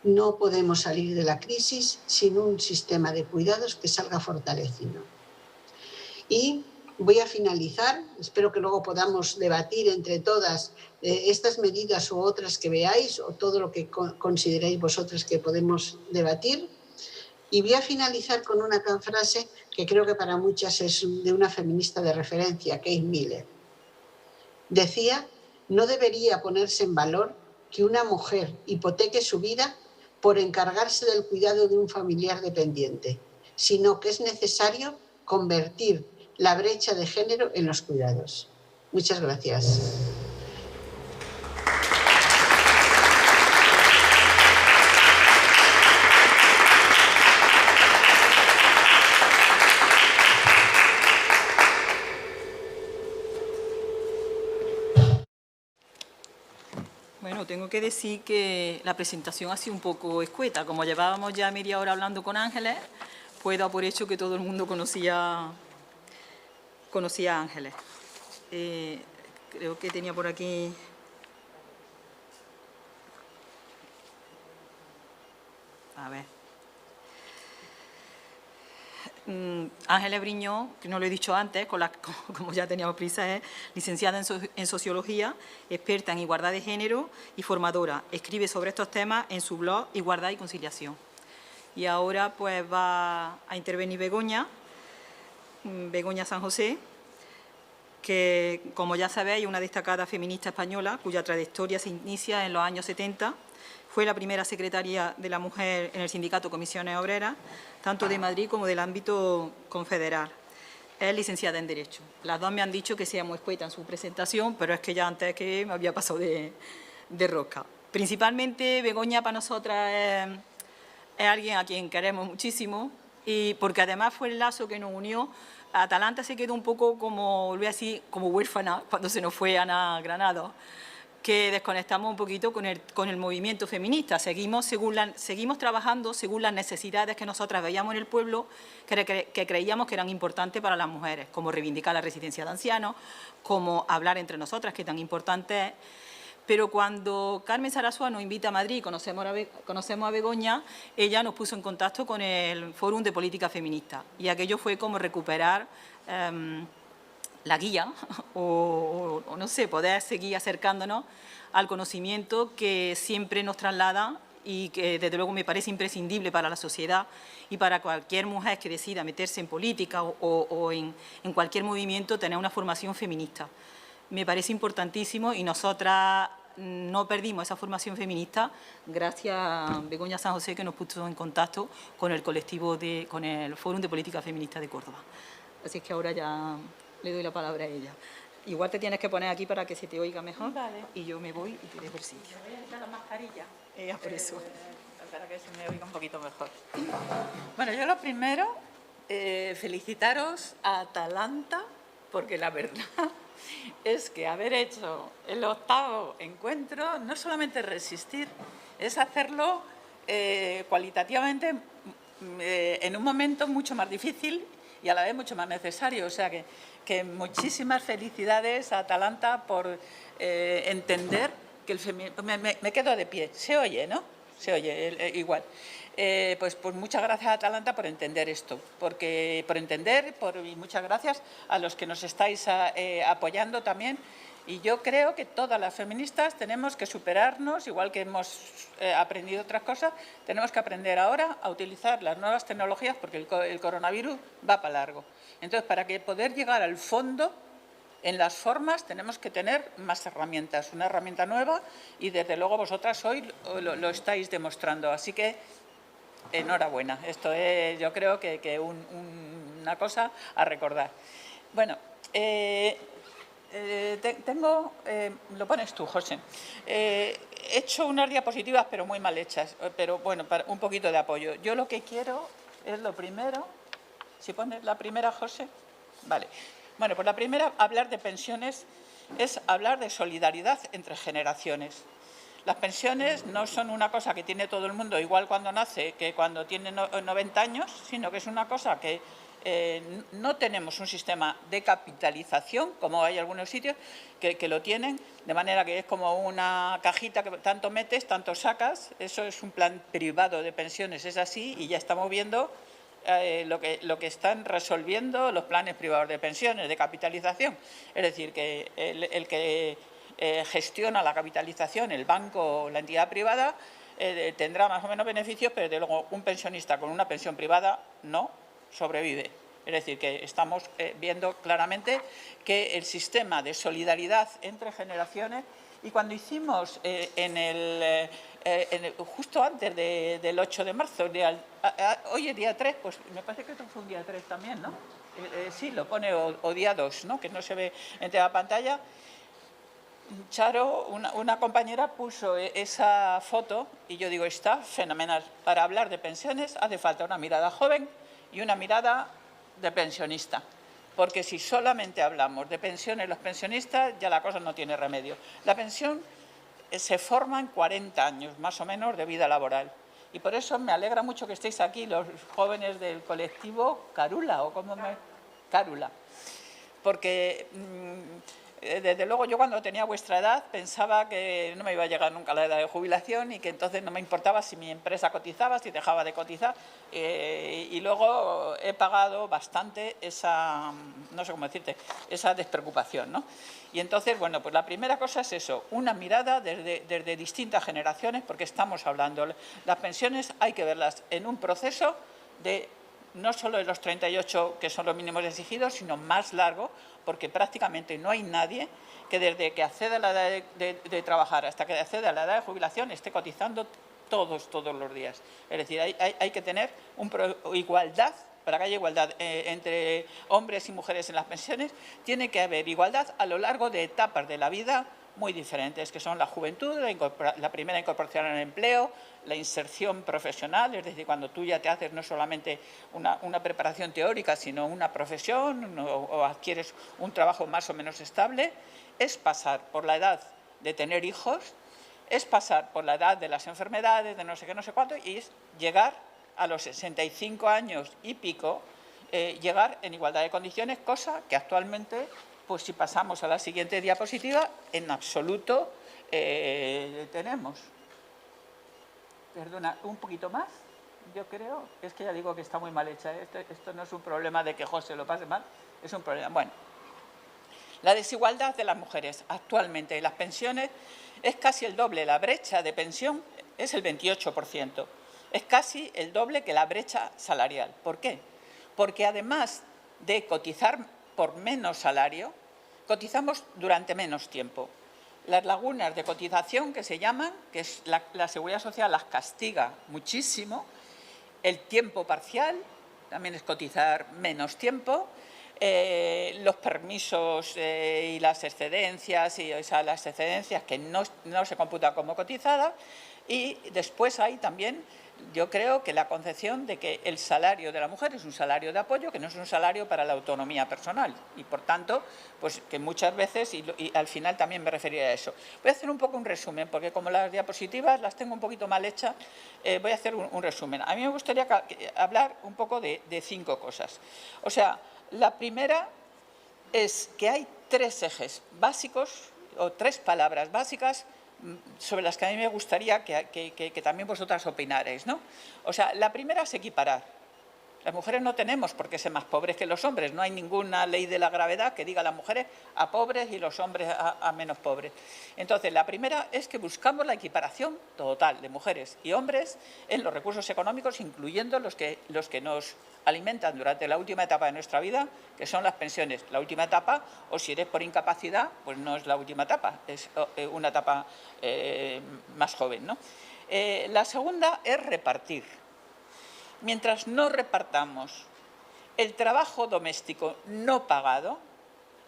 C: No podemos salir de la crisis sin un sistema de cuidados que salga fortalecido. Y voy a finalizar, espero que luego podamos debatir entre todas estas medidas u otras que veáis, o todo lo que consideréis vosotras que podemos debatir. Y voy a finalizar con una frase que creo que para muchas es de una feminista de referencia, Kate Miller. Decía: no debería ponerse en valor que una mujer hipoteque su vida por encargarse del cuidado de un familiar dependiente, sino que es necesario convertir la brecha de género en los cuidados. Muchas gracias.
B: Bueno, tengo que decir que la presentación ha sido un poco escueta. Como llevábamos ya media hora hablando con Ángeles, pues da por hecho que todo el mundo conocía a Ángeles. Creo que tenía por aquí... A ver. Ángeles Briñó, que no lo he dicho antes, como ya teníamos prisa, es licenciada en Sociología, experta en igualdad de género y formadora. Escribe sobre estos temas en su blog Igualdad y Conciliación. Y ahora pues va a intervenir Begoña San José, que, como ya sabéis, es una destacada feminista española cuya trayectoria se inicia en los años 70. Fue la primera secretaria de la mujer en el sindicato Comisiones Obreras, tanto de Madrid como del ámbito confederal. es licenciada en Derecho. Las dos me han dicho que sea muy escueta en su presentación, pero es que ya antes que me había pasado de rosca. Principalmente, Begoña para nosotras es alguien a quien queremos muchísimo, y porque además fue el lazo que nos unió. Atalanta se quedó un poco como, voy a decir, como huérfana cuando se nos fue Ana Granado, que desconectamos un poquito con el movimiento feminista. Seguimos trabajando según las necesidades que nosotras veíamos en el pueblo, que creíamos que eran importantes para las mujeres, como reivindicar la residencia de ancianos, como hablar entre nosotras, que tan importante es. Pero cuando Carmen Sarasua nos invita a Madrid y conocemos a Begoña, ella nos puso en contacto con el Fórum de Política Feminista. Y aquello fue como recuperar la guía o no sé, poder seguir acercándonos al conocimiento que siempre nos traslada y que desde luego me parece imprescindible para la sociedad y para cualquier mujer que decida meterse en política o en cualquier movimiento, tener una formación feminista. Me parece importantísimo y nosotras no perdimos esa formación feminista gracias a Begoña San José, que nos puso en contacto con el colectivo, con el Fórum de Política Feminista de Córdoba. Así es que ahora ya le doy la palabra a ella. Igual te tienes que poner aquí para que se te oiga mejor. Vale. Y yo me voy y te dejo el sitio.
D: Me voy a quitar la mascarilla.
B: Por eso.
D: Para que se me oiga un poquito mejor. Bueno, yo lo primero, felicitaros a Atalanta, porque la verdad es que haber hecho el 8º encuentro no solamente resistir, es hacerlo cualitativamente en un momento mucho más difícil y a la vez mucho más necesario. O sea que muchísimas felicidades a Atalanta por entender que el feminismo... Me quedo de pie. Se oye, ¿no? Se oye igual. Pues muchas gracias a Atalanta por entender esto, y muchas gracias a los que nos estáis apoyando también. Y yo creo que todas las feministas tenemos que superarnos, igual que hemos aprendido otras cosas, tenemos que aprender ahora a utilizar las nuevas tecnologías porque el coronavirus va para largo. Entonces, para poder llegar al fondo, en las formas tenemos que tener más herramientas, una herramienta nueva y desde luego vosotras hoy lo estáis demostrando. Así que enhorabuena, esto es yo creo que una cosa a recordar. Bueno, lo pones tú, José. He hecho unas diapositivas pero muy mal hechas, pero bueno, para un poquito de apoyo. Yo lo que quiero es lo primero, si pones la primera, José, vale. Bueno, pues la primera, hablar de pensiones, es hablar de solidaridad entre generaciones. Las pensiones no son una cosa que tiene todo el mundo igual cuando nace que cuando tiene 90 años, sino que es una cosa que no tenemos un sistema de capitalización, como hay algunos sitios que lo tienen, de manera que es como una cajita que tanto metes, tanto sacas. Eso es un plan privado de pensiones, es así, y ya estamos viendo lo que están resolviendo los planes privados de pensiones, de capitalización. Es decir, que el que gestiona la capitalización, el banco o la entidad privada, tendrá más o menos beneficios, pero de luego un pensionista con una pensión privada no sobrevive. Es decir, que estamos viendo claramente que el sistema de solidaridad entre generaciones, y cuando hicimos justo antes del 8 de marzo, hoy es día 3, pues me parece que esto fue un día 3 también, ¿no? Sí, lo pone o día 2, ¿no? Que no se ve entre la pantalla. Charo, una compañera, puso esa foto y yo digo, está fenomenal. Para hablar de pensiones hace falta una mirada joven y una mirada de pensionista. Porque si solamente hablamos de pensiones los pensionistas, ya la cosa no tiene remedio. La pensión se forma en 40 años, más o menos, de vida laboral. Y por eso me alegra mucho que estéis aquí los jóvenes del colectivo Carula, o como Cárula. Porque desde luego yo cuando tenía vuestra edad pensaba que no me iba a llegar nunca la edad de jubilación y que entonces no me importaba si mi empresa cotizaba, si dejaba de cotizar, y luego he pagado bastante esa, no sé cómo decirte, esa despreocupación, ¿no? Y entonces, bueno, pues la primera cosa es eso, una mirada desde distintas generaciones, porque estamos hablando, las pensiones hay que verlas en un proceso de no solo de los 38, que son los mínimos exigidos, sino más largo, porque prácticamente no hay nadie que desde que accede a la edad de trabajar hasta que accede a la edad de jubilación esté cotizando todos los días. Es decir, hay que tener igualdad para que haya igualdad entre hombres y mujeres en las pensiones, tiene que haber igualdad a lo largo de etapas de la vida muy diferentes, que son la juventud, la primera incorporación al empleo, la inserción profesional, es decir, cuando tú ya te haces no solamente una preparación teórica, sino una profesión o adquieres un trabajo más o menos estable, es pasar por la edad de tener hijos, es pasar por la edad de las enfermedades, de no sé qué, no sé cuánto, y es llegar a los 65 años y pico, llegar en igualdad de condiciones, cosa que actualmente, pues si pasamos a la siguiente diapositiva, en absoluto tenemos. Perdona, un poquito más, yo creo, es que ya digo que está muy mal hecha, esto no es un problema de que José lo pase mal, es un problema, bueno. La desigualdad de las mujeres actualmente en las pensiones es casi el doble. La brecha de pensión es el 28%. Es casi el doble que la brecha salarial. ¿Por qué? Porque además de cotizar por menos salario, cotizamos durante menos tiempo. Las lagunas de cotización que se llaman, que es la Seguridad Social las castiga muchísimo. El tiempo parcial también es cotizar menos tiempo. Los permisos y las excedencias, las excedencias que no se computan como cotizadas, y después hay también, yo creo que la concepción de que el salario de la mujer es un salario de apoyo, que no es un salario para la autonomía personal, y por tanto, pues que muchas veces, y al final también me referiré a eso. Voy a hacer un poco un resumen, porque como las diapositivas las tengo un poquito mal hechas, voy a hacer un resumen. A mí me gustaría hablar un poco de 5 cosas. O sea, la primera es que hay 3 ejes básicos o 3 palabras básicas sobre las que a mí me gustaría que también vosotras opinarais, ¿no? O sea, la primera es equiparar. Las mujeres no tenemos por qué ser más pobres que los hombres. No hay ninguna ley de la gravedad que diga a las mujeres a pobres y los hombres a menos pobres. Entonces, la primera es que buscamos la equiparación total de mujeres y hombres en los recursos económicos, incluyendo los que nos alimentan durante la última etapa de nuestra vida, que son las pensiones. La última etapa, o si eres por incapacidad, pues no es la última etapa, es una etapa más joven, ¿no? La segunda es repartir. Mientras no repartamos el trabajo doméstico no pagado,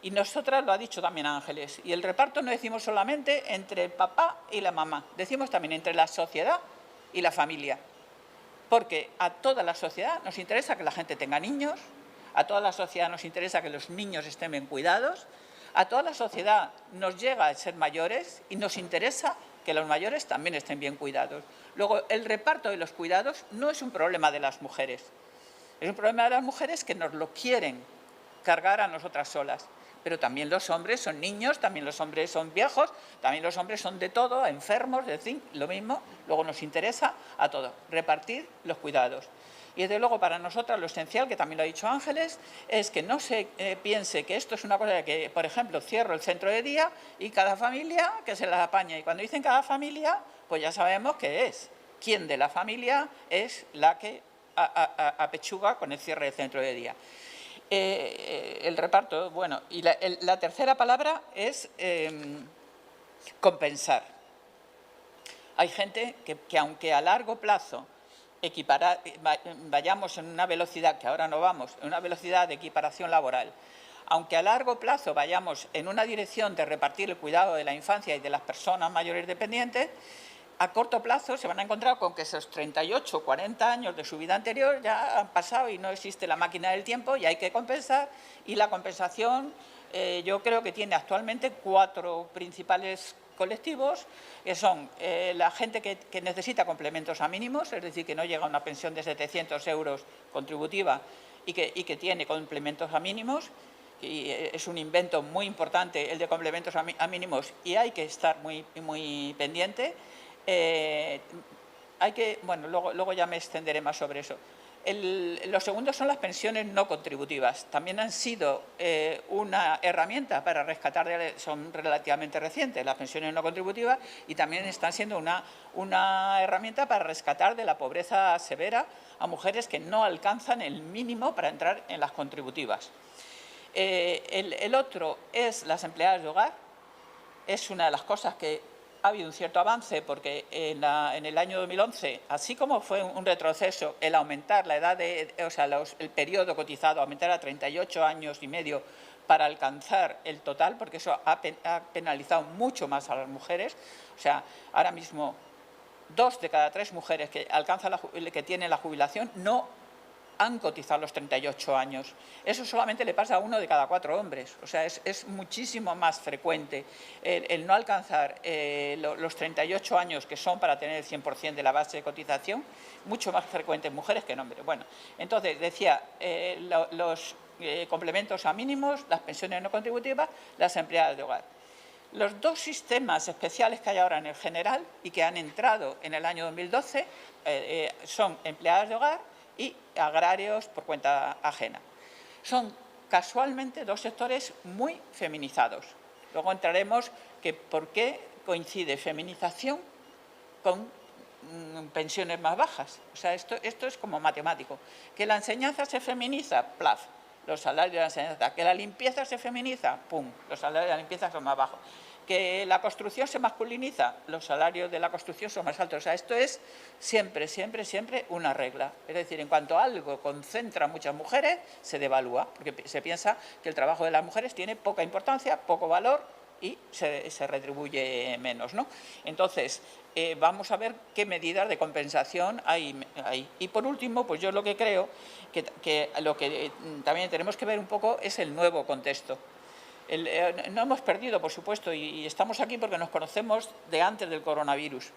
D: y nosotras lo ha dicho también Ángeles, y el reparto no decimos solamente entre el papá y la mamá, decimos también entre la sociedad y la familia, porque a toda la sociedad nos interesa que la gente tenga niños, a toda la sociedad nos interesa que los niños estén bien cuidados, a toda la sociedad nos llega a ser mayores y nos interesa que los mayores también estén bien cuidados. Luego, el reparto de los cuidados no es un problema de las mujeres. Es un problema de las mujeres que nos lo quieren cargar a nosotras solas. Pero también los hombres son niños, también los hombres son viejos, también los hombres son de todo, enfermos, es decir, lo mismo. Luego nos interesa a todos repartir los cuidados. Y desde luego para nosotras lo esencial, que también lo ha dicho Ángeles, es que no se piense que esto es una cosa de que, por ejemplo, cierro el centro de día y cada familia que se las apaña. Y cuando dicen cada familia, pues ya sabemos qué es. ¿Quién de la familia es la que apechuga con el cierre del centro de día? El reparto, bueno, y la tercera palabra es compensar. Hay gente que aunque a largo plazo vayamos en una velocidad, que ahora no vamos, en una velocidad de equiparación laboral, aunque a largo plazo vayamos en una dirección de repartir el cuidado de la infancia y de las personas mayores dependientes, a corto plazo se van a encontrar con que esos 38 o 40 años de su vida anterior ya han pasado y no existe la máquina del tiempo y hay que compensar. Y la compensación yo creo que tiene actualmente 4 principales colectivos, que son la gente que necesita complementos a mínimos, es decir, que no llega a una pensión de 700 euros contributiva y que tiene complementos a mínimos. Y es un invento muy importante el de complementos a mínimos y hay que estar muy pendiente. Bueno, luego ya me extenderé más sobre eso. Los segundos son las pensiones no contributivas. También han sido una herramienta para rescatar, son relativamente recientes las pensiones no contributivas, y también están siendo una herramienta para rescatar de la pobreza severa a mujeres que no alcanzan el mínimo para entrar en las contributivas. El otro es las empleadas de hogar. Es una de las cosas que ha habido un cierto avance porque en el año 2011, así como fue un retroceso el aumentar la edad el periodo cotizado, aumentar a 38 años y medio para alcanzar el total, porque eso ha penalizado mucho más a las mujeres. O sea, ahora mismo 2 de cada 3 mujeres que que tienen la jubilación no han cotizado los 38 años. Eso solamente le pasa a 1 de cada 4 hombres. O sea, es muchísimo más frecuente el no alcanzar los 38 años que son para tener el 100% de la base de cotización, mucho más frecuente en mujeres que en hombres. Bueno, entonces decía, los complementos a mínimos, las pensiones no contributivas, las empleadas de hogar. Los 2 sistemas especiales que hay ahora en el general y que han entrado en el año 2012 son empleadas de hogar y agrarios por cuenta ajena. Son casualmente 2 sectores muy feminizados. Luego entraremos que por qué coincide feminización con pensiones más bajas. O sea, esto es como matemático. Que la enseñanza se feminiza, plaf, los salarios de la enseñanza. Que la limpieza se feminiza, pum, los salarios de la limpieza son más bajos. Que la construcción se masculiniza, los salarios de la construcción son más altos. O sea, esto es siempre, siempre, siempre una regla. Es decir, en cuanto algo concentra a muchas mujeres, se devalúa, porque se piensa que el trabajo de las mujeres tiene poca importancia, poco valor y se retribuye menos, ¿no? Entonces, vamos a ver qué medidas de compensación hay. Y por último, pues yo lo que creo que lo que también tenemos que ver un poco es el nuevo contexto. No hemos perdido, por supuesto, y estamos aquí porque nos conocemos de antes del coronavirus,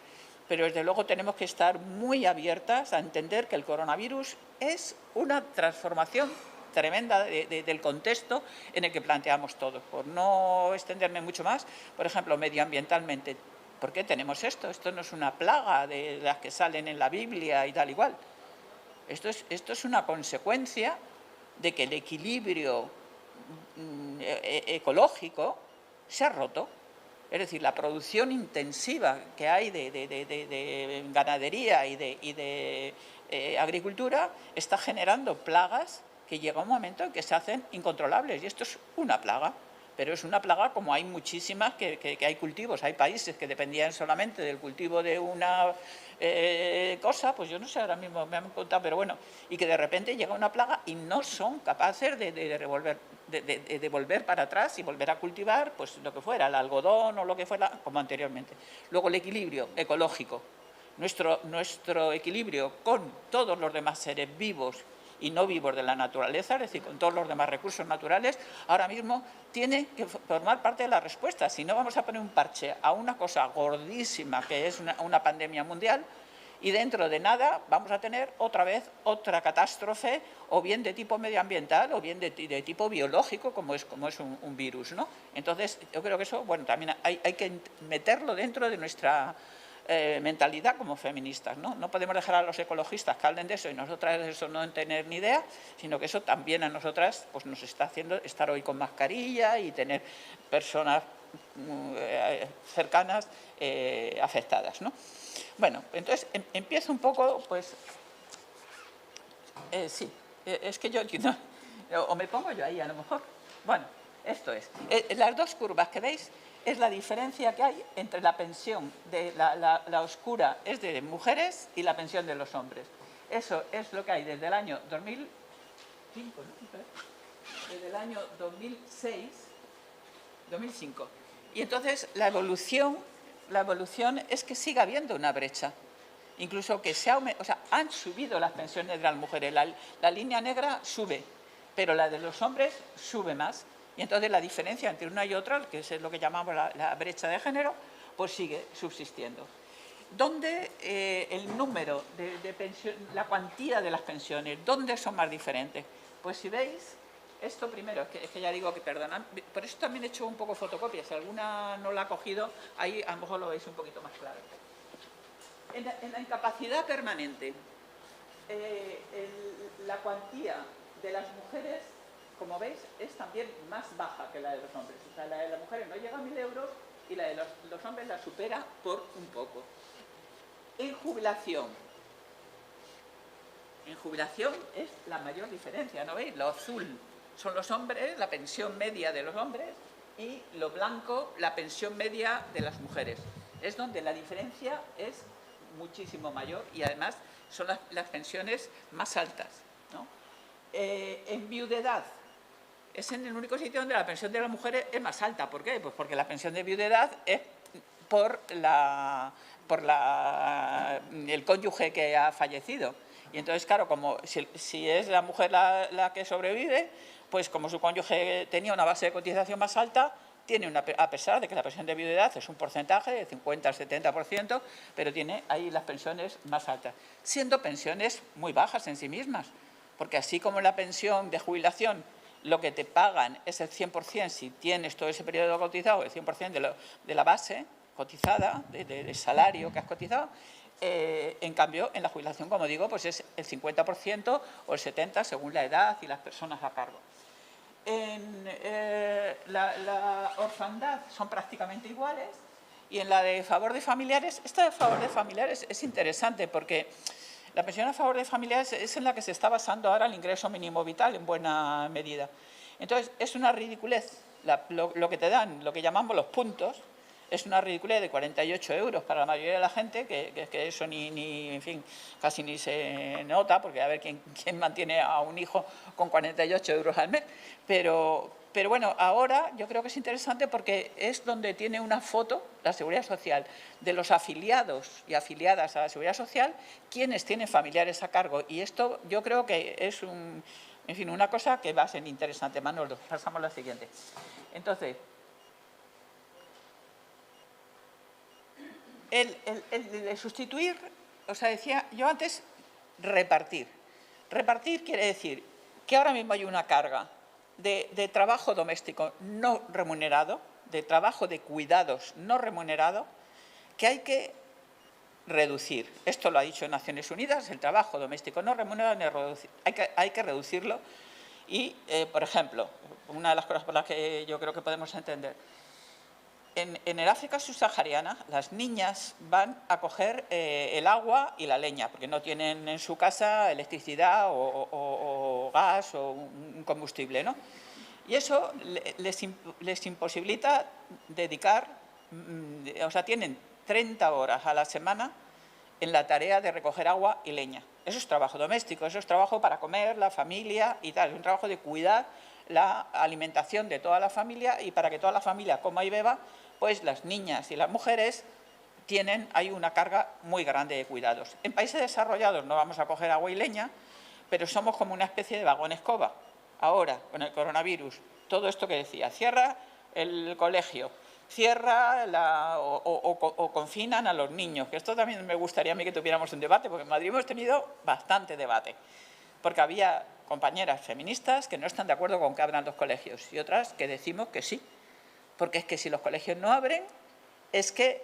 D: pero desde luego tenemos que estar muy abiertas a entender que el coronavirus es una transformación tremenda del contexto en el que planteamos todo. Por no extenderme mucho más, por ejemplo, medioambientalmente, ¿por qué tenemos esto? Esto no es una plaga de las que salen en la Biblia y tal igual. Esto es una consecuencia de que el equilibrio ecológico se ha roto. Es decir, la producción intensiva que hay de ganadería y de agricultura está generando plagas que llega un momento en que se hacen incontrolables. Y esto es una plaga, pero es una plaga como hay muchísimas que hay cultivos. Hay países que dependían solamente del cultivo de una cosa, pues yo no sé, ahora mismo me han contado, pero bueno, y que de repente llega una plaga y no son capaces de volver para atrás y volver a cultivar pues lo que fuera, el algodón o lo que fuera, como anteriormente. Luego el equilibrio ecológico, nuestro equilibrio con todos los demás seres vivos y no vivos de la naturaleza, es decir, con todos los demás recursos naturales, ahora mismo tiene que formar parte de la respuesta. Si no, vamos a poner un parche a una cosa gordísima que es una pandemia mundial, y dentro de nada vamos a tener otra vez otra catástrofe, o bien de tipo medioambiental o bien de tipo biológico, como es un virus, ¿no? Entonces, yo creo que eso, bueno, también hay que meterlo dentro de nuestra mentalidad como feministas, ¿no? No podemos dejar a los ecologistas que hablen de eso y nosotras de eso no tener ni idea, sino que eso también a nosotras pues, nos está haciendo estar hoy con mascarilla y tener personas cercanas afectadas, ¿no? Bueno, entonces empiezo un poco, pues, sí, es que yo, o me pongo yo ahí a lo mejor. Bueno, esto es, las 2 curvas que veis es la diferencia que hay entre la pensión de la oscura es de mujeres y la pensión de los hombres. Eso es lo que hay desde el año 2005, ¿no? Desde el año 2005. Y entonces la evolución es que sigue habiendo una brecha. Incluso que han subido las pensiones de las mujeres. La línea negra sube, pero la de los hombres sube más. Y entonces la diferencia entre una y otra, que es lo que llamamos la brecha de género, pues sigue subsistiendo. ¿Dónde el número de pensiones, la cuantía de las pensiones, dónde son más diferentes? Pues si veis, esto primero, es que ya digo que perdonad, por eso también he hecho un poco fotocopia, si alguna no la ha cogido, ahí a lo mejor lo veis un poquito más claro. En la incapacidad permanente, la cuantía de las mujeres, como veis, es también más baja que la de los hombres. O sea, la de las mujeres no llega a 1.000 euros y la de los hombres la supera por un poco. En jubilación es la mayor diferencia, ¿no veis? Lo azul son los hombres, la pensión media de los hombres, y lo blanco, la pensión media de las mujeres. es donde la diferencia es muchísimo mayor y además son las pensiones más altas, ¿no? En viudedad es en el único sitio donde la pensión de las mujeres es más alta. ¿Por qué? Pues porque la pensión de viudedad es por el cónyuge que ha fallecido. Y entonces, claro, como si es la mujer la que sobrevive, pues como su cónyuge tenía una base de cotización más alta, a pesar de que la pensión de viudedad es un porcentaje de 50 al 70%, pero tiene ahí las pensiones más altas, siendo pensiones muy bajas en sí mismas, porque así como la pensión de jubilación lo que te pagan es el 100% si tienes todo ese periodo cotizado, el 100% de la base cotizada, del salario que has cotizado. En cambio, en la jubilación, como digo, pues es el 50% o el 70% según la edad y las personas a cargo. En la orfandad son prácticamente iguales y en la de favor de familiares, esta de favor de familiares es interesante porque la pensión a favor de familiares es en la que se está basando ahora el ingreso mínimo vital en buena medida. Entonces, es una ridiculez. Lo que te dan, lo que llamamos los puntos, es una ridiculez de 48 euros para la mayoría de la gente, que eso en fin, casi ni se nota, porque a ver quién mantiene a un hijo con 48 euros al mes. Pero bueno, ahora yo creo que es interesante porque es donde tiene una foto la Seguridad Social de los afiliados y afiliadas a la Seguridad Social, quienes tienen familiares a cargo. Y esto yo creo que es en fin, una cosa que va a ser interesante. Manolo, pasamos a la siguiente. Entonces, el sustituir, o sea, decía yo antes, repartir. Repartir quiere decir que ahora mismo hay una carga de trabajo doméstico no remunerado, de trabajo de cuidados no remunerado, que hay que reducir. Esto lo ha dicho Naciones Unidas, el trabajo doméstico no remunerado hay que reducirlo. Y, por ejemplo, una de las cosas por las que yo creo que podemos entender, en el África subsahariana las niñas van a coger el agua y la leña, porque no tienen en su casa electricidad o gas o un combustible, ¿no? Y eso les imposibilita dedicar, o sea, tienen 30 horas a la semana en la tarea de recoger agua y leña. Eso es trabajo doméstico, eso es trabajo para comer, la familia y tal, es un trabajo de cuidar la alimentación de toda la familia, y para que toda la familia coma y beba, pues las niñas y las mujeres hay una carga muy grande de cuidados. En países desarrollados no vamos a coger agua y leña, pero somos como una especie de vagón escoba. Ahora, con el coronavirus, todo esto que decía, cierra el colegio, cierra o confinan a los niños, que esto también me gustaría a mí que tuviéramos un debate, porque en Madrid hemos tenido bastante debate, porque había compañeras feministas que no están de acuerdo con que abran los colegios y otras que decimos que sí, porque es que si los colegios no abren, es que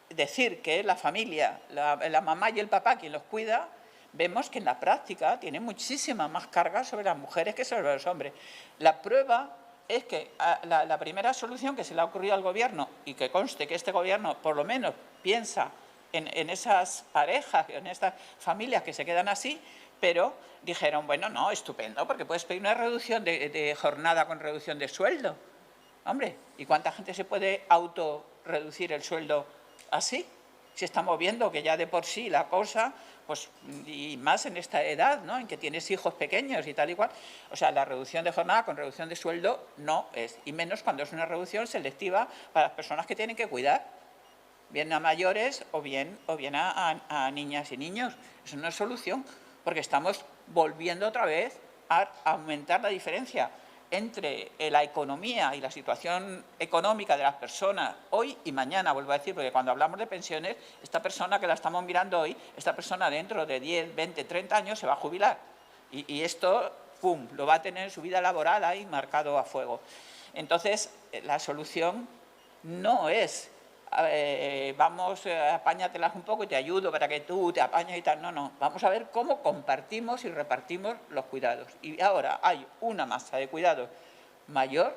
D: decir que la familia, la mamá y el papá quien los cuida, vemos que en la práctica tiene muchísima más carga sobre las mujeres que sobre los hombres. La prueba es que la primera solución que se le ha ocurrido al Gobierno, y que conste que este Gobierno por lo menos piensa en esas parejas, en estas familias que se quedan así, pero dijeron, bueno, no, estupendo, porque puedes pedir una reducción de jornada con reducción de sueldo. Hombre, ¿y cuánta gente se puede autorreducir el sueldo así? Si estamos viendo que ya de por sí la cosa, pues, y más en esta edad, ¿no?, en que tienes hijos pequeños y tal y cual, o sea, la reducción de jornada con reducción de sueldo no es, y menos cuando es una reducción selectiva para las personas que tienen que cuidar, bien a mayores o bien a niñas y niños. Eso no es solución, porque estamos volviendo otra vez a aumentar la diferencia entre la economía y la situación económica de las personas hoy y mañana, vuelvo a decir, porque cuando hablamos de pensiones, esta persona que la estamos mirando hoy, esta persona dentro de 10, 20, 30 años se va a jubilar. Y esto, ¡pum!, lo va a tener en su vida laboral ahí marcado a fuego. Entonces, la solución no es vamos, apáñatelas un poco y te ayudo para que tú te apañes y tal. No, no. Vamos a ver cómo compartimos y repartimos los cuidados. Y ahora hay una masa de cuidados mayor,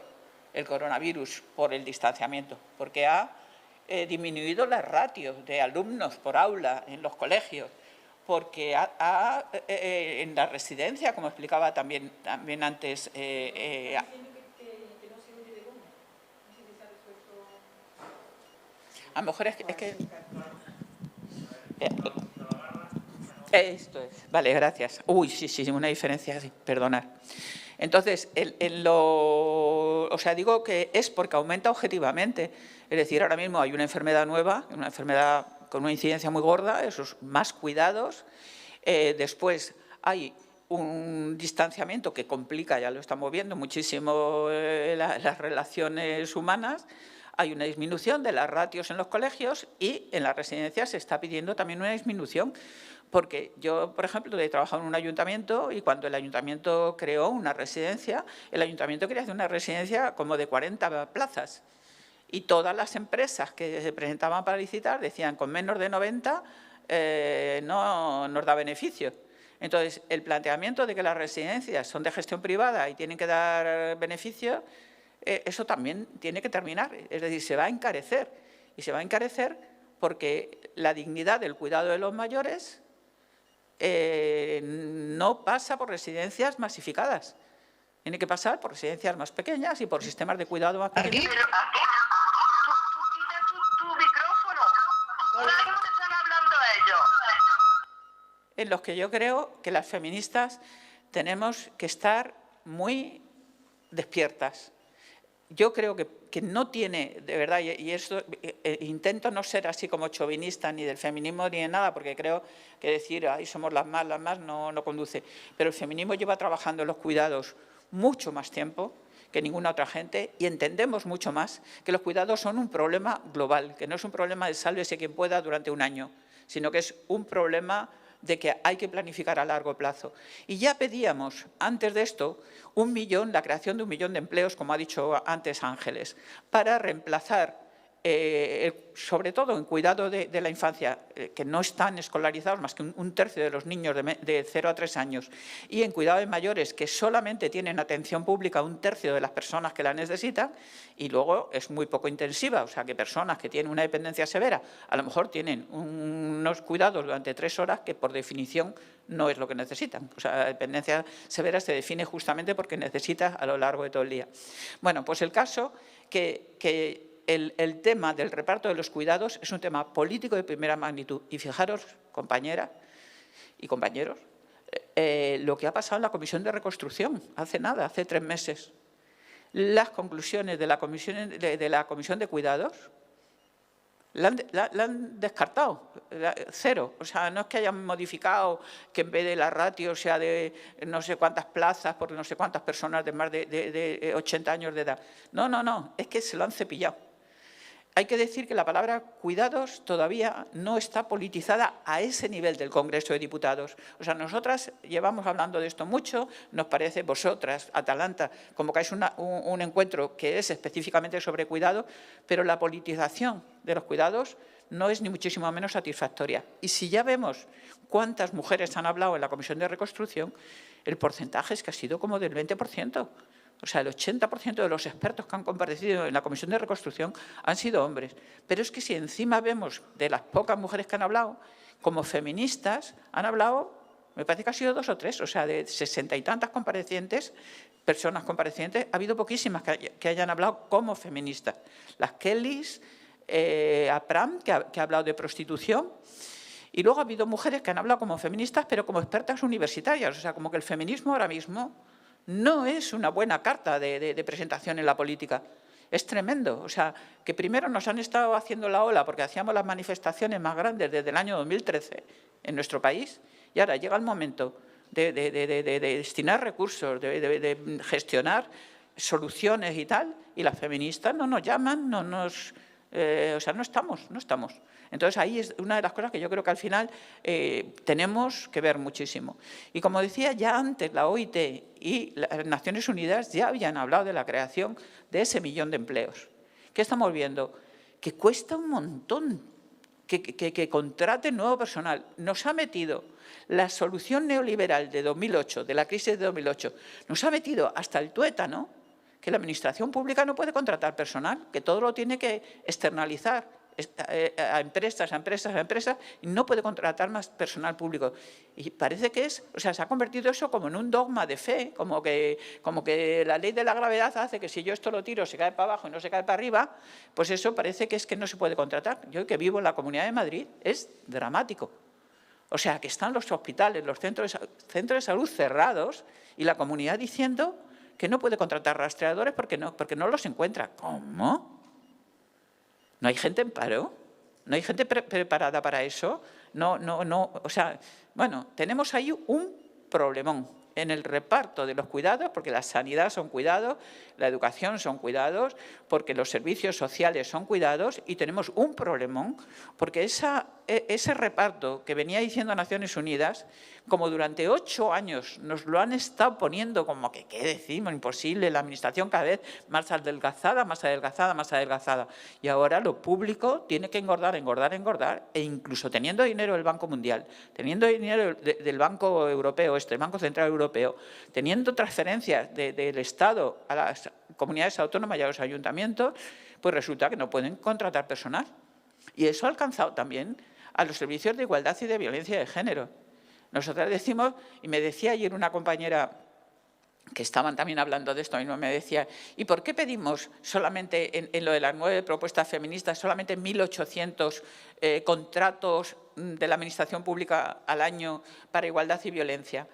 D: el coronavirus, por el distanciamiento, porque ha disminuido las ratios de alumnos por aula en los colegios, porque en la residencia, como explicaba también antes, A lo mejor es que esto es. Vale, gracias. Uy, sí, una diferencia, sí, perdonad. Entonces, o sea, digo que es porque aumenta objetivamente. Es decir, ahora mismo hay una enfermedad nueva, una enfermedad con una incidencia muy gorda, esos más cuidados. Después hay un distanciamiento que complica, ya lo estamos viendo, muchísimo las relaciones humanas. Hay una disminución de las ratios en los colegios y en las residencias se está pidiendo también una disminución. Porque yo, por ejemplo, he trabajado en un ayuntamiento y cuando el ayuntamiento creó una residencia, el ayuntamiento quería hacer una residencia como de 40 plazas. Y todas las empresas que se presentaban para licitar decían con menos de 90 no nos da beneficio. Entonces, el planteamiento de que las residencias son de gestión privada y tienen que dar beneficios, eso también tiene que terminar. Es decir, se va a encarecer. Y se va a encarecer porque la dignidad del cuidado de los mayores no pasa por residencias masificadas. Tiene que pasar por residencias más pequeñas y por sistemas de cuidado más pequeños.
E: Pero tú quita tu micrófono. ¿Cómo te están hablando ellos?
D: En los que yo creo que las feministas tenemos que estar muy despiertas. Yo creo que no tiene, de verdad, y esto intento no ser así como chauvinista ni del feminismo ni de nada, porque creo que decir, ahí somos las más, no conduce. Pero el feminismo lleva trabajando en los cuidados mucho más tiempo que ninguna otra gente y entendemos mucho más que los cuidados son un problema global, que no es un problema de sálvese quien pueda durante un año, sino que es un problema de que hay que planificar a largo plazo. Y ya pedíamos, antes de esto, la creación de 1 millón de empleos, como ha dicho antes Ángeles, para reemplazar, sobre todo en cuidado de la infancia, que no están escolarizados más que un tercio de los niños de 0 a 3 años, y en cuidado de mayores, que solamente tienen atención pública 1/3 de las personas que la necesitan, y luego es muy poco intensiva, o sea que personas que tienen una dependencia severa, a lo mejor tienen unos cuidados durante 3 horas que por definición no es lo que necesitan. O sea, la dependencia severa se define justamente porque necesitas a lo largo de todo el día. Bueno, pues el caso que el tema del reparto de los cuidados es un tema político de primera magnitud. Y fijaros, compañeras y compañeros, lo que ha pasado en la Comisión de Reconstrucción hace 3 meses. Las conclusiones de la Comisión de Cuidados la han descartado, 0. O sea, no es que hayan modificado que en vez de la ratio sea de no sé cuántas plazas por no sé cuántas personas de más de 80 años de edad. No, es que se lo han cepillado. Hay que decir que la palabra cuidados todavía no está politizada a ese nivel del Congreso de Diputados. O sea, nosotras llevamos hablando de esto mucho, nos parece, vosotras, Atalanta, convocáis un encuentro que es específicamente sobre cuidado, pero la politización de los cuidados no es ni muchísimo menos satisfactoria. Y si ya vemos cuántas mujeres han hablado en la Comisión de Reconstrucción, el porcentaje es que ha sido como del 20%. O sea, el 80% de los expertos que han comparecido en la Comisión de Reconstrucción han sido hombres. Pero es que si encima vemos de las pocas mujeres que han hablado, como feministas, han hablado, me parece que ha sido 2 o 3, o sea, de 60 y tantas personas comparecientes, ha habido poquísimas que hayan hablado como feministas. Las Kellys, Apram, que ha hablado de prostitución, y luego ha habido mujeres que han hablado como feministas, pero como expertas universitarias, o sea, como que el feminismo ahora mismo no es una buena carta de presentación en la política. Es tremendo. O sea, que primero nos han estado haciendo la ola porque hacíamos las manifestaciones más grandes desde el año 2013 en nuestro país y ahora llega el momento de destinar recursos, de gestionar soluciones y tal, y las feministas no nos llaman, o sea, no estamos. Entonces, ahí es una de las cosas que yo creo que al final tenemos que ver muchísimo. Y como decía, ya antes la OIT y las Naciones Unidas ya habían hablado de la creación de ese 1 millón de empleos. ¿Qué estamos viendo? Que cuesta un montón que contraten nuevo personal. Nos ha metido la solución neoliberal de 2008, de la crisis de 2008, nos ha metido hasta el tuétano que la administración pública no puede contratar personal, que todo lo tiene que externalizar. a empresas y no puede contratar más personal público. Y parece que se ha convertido eso como en un dogma de fe, como que la ley de la gravedad hace que si yo esto lo tiro se cae para abajo y no se cae para arriba, pues eso parece que es que no se puede contratar. Yo que vivo en la Comunidad de Madrid es dramático. O sea, que están los hospitales, los centros de salud cerrados y la comunidad diciendo que no puede contratar rastreadores porque no los encuentra. ¿Cómo? ¿No hay gente en paro? ¿No hay gente preparada para eso? No. O sea, bueno, tenemos ahí un problemón en el reparto de los cuidados, porque la sanidad son cuidados, la educación son cuidados, porque los servicios sociales son cuidados, y tenemos un problemón porque ese reparto que venía diciendo Naciones Unidas, como durante 8 años nos lo han estado poniendo como que, ¿qué decimos? Imposible, la administración cada vez más adelgazada, más adelgazada, más adelgazada. Y ahora lo público tiene que engordar, e incluso teniendo dinero del Banco Mundial, teniendo dinero del Banco Europeo, el Banco Central Europeo, teniendo transferencias del Estado a las comunidades autónomas y a los ayuntamientos, pues resulta que no pueden contratar personal. Y eso ha alcanzado también a los servicios de igualdad y de violencia de género. Nosotras decimos, y me decía ayer una compañera que estaban también hablando de esto mismo, me decía, ¿y por qué pedimos solamente en lo de las 9 propuestas feministas, solamente 1.800 contratos de la Administración Pública al año para igualdad y violencia?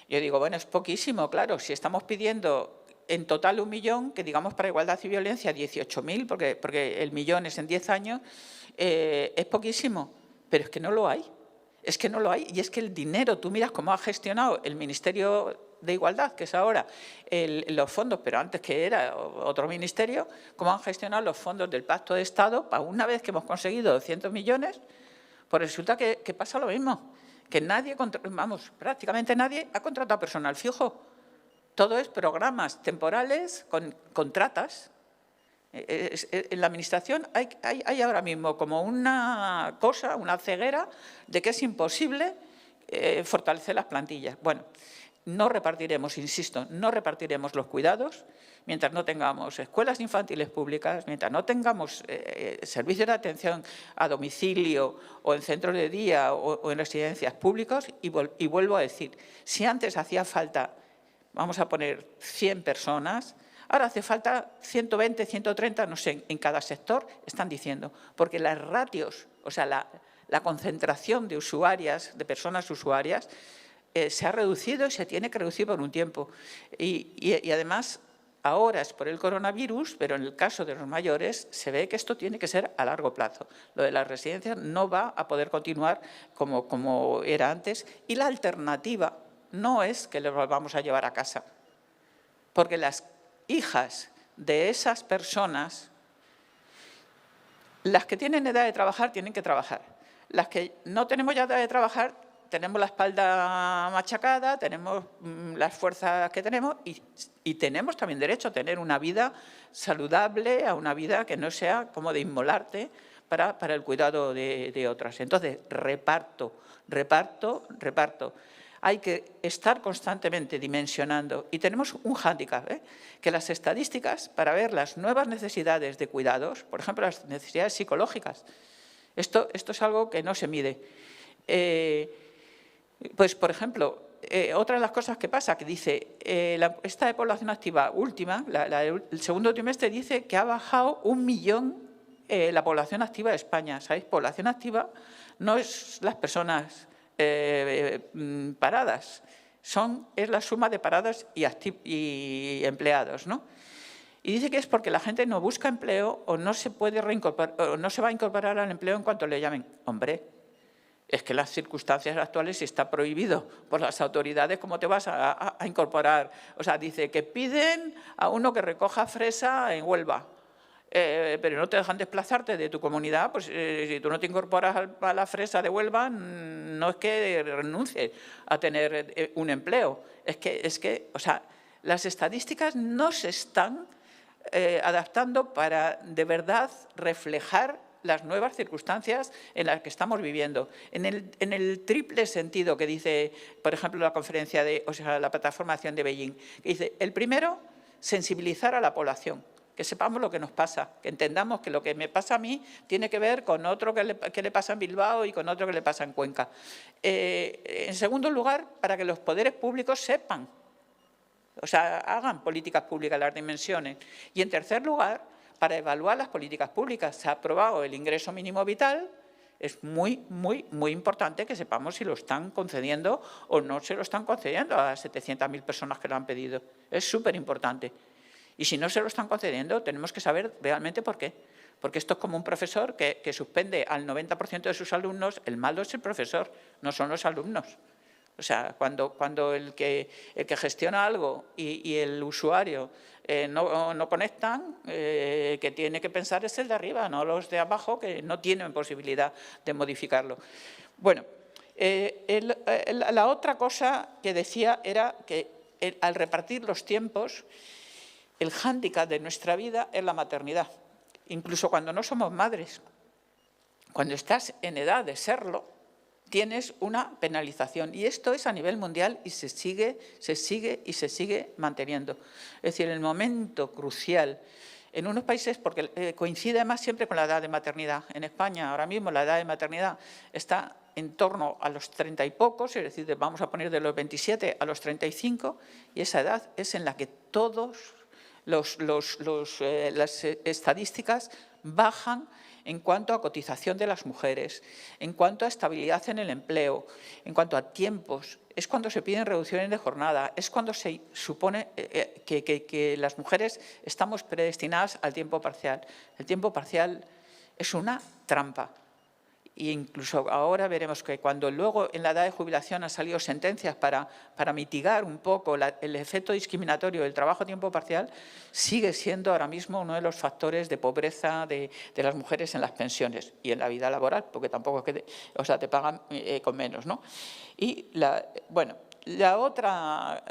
D: Yo digo, bueno, es poquísimo, claro, si estamos pidiendo en total 1 millón, que digamos para igualdad y violencia 18.000, porque el millón es en 10 años, es poquísimo, pero es que no lo hay. Es que no lo hay, y es que el dinero, tú miras cómo ha gestionado el Ministerio de Igualdad, que es ahora los fondos, pero antes que era otro ministerio, cómo han gestionado los fondos del Pacto de Estado, para una vez que hemos conseguido 200 millones, pues resulta que pasa lo mismo, que nadie, vamos, prácticamente nadie ha contratado personal fijo. Todo es programas temporales con contratas. En la Administración hay ahora mismo como una cosa, una ceguera de que es imposible fortalecer las plantillas. Bueno, no repartiremos, insisto, no repartiremos los cuidados mientras no tengamos escuelas infantiles públicas, mientras no tengamos servicios de atención a domicilio o en centros de día o en residencias públicas. Y vuelvo a decir, si antes hacía falta, vamos a poner 100 personas, ahora hace falta 120, 130, no sé, en cada sector, están diciendo, porque las ratios, o sea, la concentración de usuarias, de personas usuarias, se ha reducido y se tiene que reducir por un tiempo. Y además, ahora es por el coronavirus, pero en el caso de los mayores se ve que esto tiene que ser a largo plazo. Lo de las residencias no va a poder continuar como era antes, y la alternativa no es que los volvamos a llevar a casa, porque las hijas de esas personas, las que tienen edad de trabajar, tienen que trabajar. Las que no tenemos ya edad de trabajar, tenemos la espalda machacada, tenemos las fuerzas que tenemos y tenemos también derecho a tener una vida saludable, a una vida que no sea como de inmolarte para el cuidado de otras. Entonces, reparto. Hay que estar constantemente dimensionando. Y tenemos un hándicap, que las estadísticas, para ver las nuevas necesidades de cuidados, por ejemplo, las necesidades psicológicas, esto es algo que no se mide. Pues, por ejemplo, otra de las cosas que pasa, que dice, esta de población activa última, el segundo trimestre, dice que ha bajado 1 millón la población activa de España. ¿Sabéis? Población activa no es las personas paradas, es la suma de paradas y empleados, ¿no? Y dice que es porque la gente no busca empleo o no se puede reincorporar, o no se va a incorporar al empleo en cuanto le llamen. Hombre, es que en las circunstancias actuales, si está prohibido por las autoridades, ¿cómo te vas a incorporar? O sea, dice que piden a uno que recoja fresa en Huelva, pero no te dejan desplazarte de tu comunidad, pues si tú no te incorporas a la fresa de Huelva, no es que renuncies a tener un empleo. Es que, o sea, las estadísticas no se están adaptando para de verdad reflejar las nuevas circunstancias en las que estamos viviendo. En el triple sentido que dice, por ejemplo, la conferencia la plataforma de acción de Beijing, que dice, el primero, sensibilizar a la población, que sepamos lo que nos pasa, que entendamos que lo que me pasa a mí tiene que ver con otro que le pasa en Bilbao y con otro que le pasa en Cuenca. En segundo lugar, para que los poderes públicos sepan, o sea, hagan políticas públicas las dimensiones. Y en tercer lugar, para evaluar las políticas públicas. Se ha aprobado el ingreso mínimo vital. Es muy, muy, muy importante que sepamos si lo están concediendo o no se lo están concediendo a 700.000 personas que lo han pedido. Es súper importante. Y si no se lo están concediendo, tenemos que saber realmente por qué. Porque esto es como un profesor que suspende al 90% de sus alumnos. El malo es el profesor, no son los alumnos. O sea, cuando el que gestiona algo y el usuario no conectan, que tiene que pensar es el de arriba, no los de abajo, que no tienen posibilidad de modificarlo. Bueno, la otra cosa que decía era que al repartir los tiempos, el hándicap de nuestra vida es la maternidad. Incluso cuando no somos madres, cuando estás en edad de serlo, tienes una penalización. Y esto es a nivel mundial y se sigue manteniendo. Es decir, el momento crucial en unos países, porque coincide más siempre con la edad de maternidad. En España, ahora mismo, la edad de maternidad está en torno a los 30 y pocos, es decir, vamos a poner de los 27 a los 35, y esa edad es en la que todos las estadísticas bajan en cuanto a cotización de las mujeres, en cuanto a estabilidad en el empleo, en cuanto a tiempos. Es cuando se piden reducciones de jornada, es cuando se supone que las mujeres estamos predestinadas al tiempo parcial. El tiempo parcial es una trampa. E incluso ahora veremos que cuando luego en la edad de jubilación han salido sentencias para mitigar un poco el efecto discriminatorio del trabajo a tiempo parcial, sigue siendo ahora mismo uno de los factores de pobreza de las mujeres en las pensiones y en la vida laboral, porque tampoco es que te pagan con menos, ¿no? Y la otra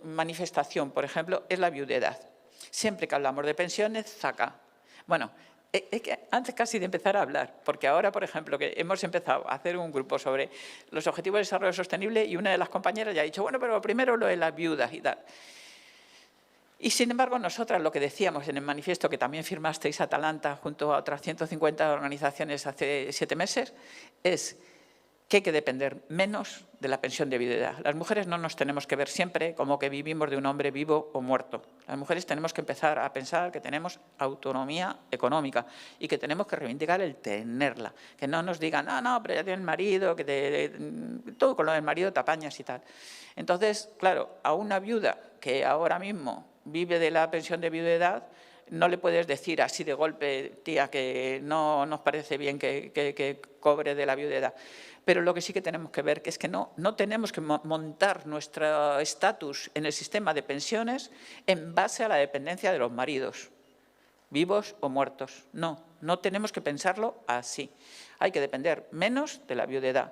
D: manifestación, por ejemplo, es la viudedad. Siempre que hablamos de pensiones, ¡zaca! Bueno, es que antes casi de empezar a hablar, porque ahora, por ejemplo, que hemos empezado a hacer un grupo sobre los Objetivos de Desarrollo Sostenible y una de las compañeras ya ha dicho, bueno, pero primero lo de las viudas y tal. Y sin embargo, nosotras lo que decíamos en el manifiesto que también firmasteis Atalanta junto a otras 150 organizaciones hace 7 meses, es que hay que depender menos de la pensión de viudedad. Las mujeres no nos tenemos que ver siempre como que vivimos de un hombre vivo o muerto. Las mujeres tenemos que empezar a pensar que tenemos autonomía económica y que tenemos que reivindicar el tenerla. Que no nos digan, no, pero ya tienes marido, que todo con lo del marido te apañas y tal. Entonces, claro, a una viuda que ahora mismo vive de la pensión de viudedad, no le puedes decir así de golpe, tía, que no nos parece bien que cobre de la viudedad. Pero lo que sí que tenemos que ver que es que no tenemos que montar nuestro estatus en el sistema de pensiones en base a la dependencia de los maridos, vivos o muertos. No tenemos que pensarlo así. Hay que depender menos de la viudedad.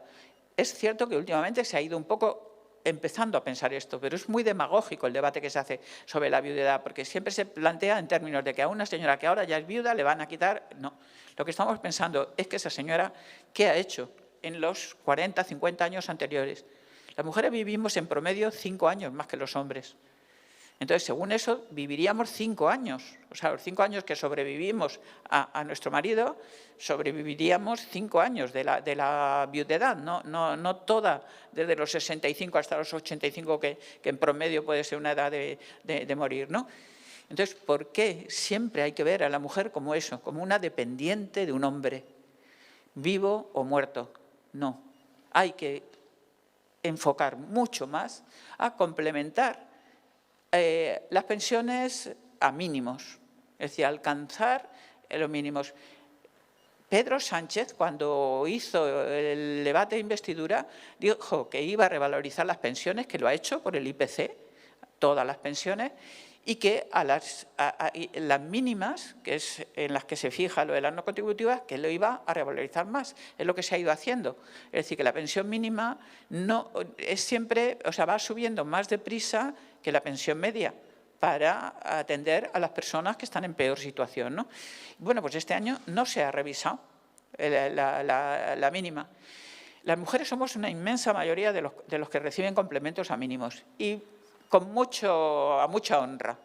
D: Es cierto que últimamente se ha ido un poco empezando a pensar esto, pero es muy demagógico el debate que se hace sobre la viudedad, porque siempre se plantea en términos de que a una señora que ahora ya es viuda le van a quitar. No, lo que estamos pensando es que esa señora, ¿qué ha hecho en los 40, 50 años anteriores? Las mujeres vivimos en promedio 5 años más que los hombres. Entonces, según eso, viviríamos 5 años. O sea, los 5 años que sobrevivimos a nuestro marido, sobreviviríamos 5 años de la viudedad, no toda, desde los 65 hasta los 85, que en promedio puede ser una edad de morir, ¿no? Entonces, ¿por qué siempre hay que ver a la mujer como eso, como una dependiente de un hombre, vivo o muerto? No, hay que enfocar mucho más a complementar las pensiones a mínimos, es decir, alcanzar los mínimos. Pedro Sánchez, cuando hizo el debate de investidura, dijo que iba a revalorizar las pensiones, que lo ha hecho por el IPC, todas las pensiones, y que a las mínimas, que es en las que se fija lo de las no contributivas, que lo iba a revalorizar más. Es lo que se ha ido haciendo. Es decir, que la pensión mínima no es siempre, o sea, va subiendo más deprisa que la pensión media para atender a las personas que están en peor situación, ¿no? Bueno, pues este año no se ha revisado la mínima. Las mujeres somos una inmensa mayoría de los que reciben complementos a mínimos y a mucha honra,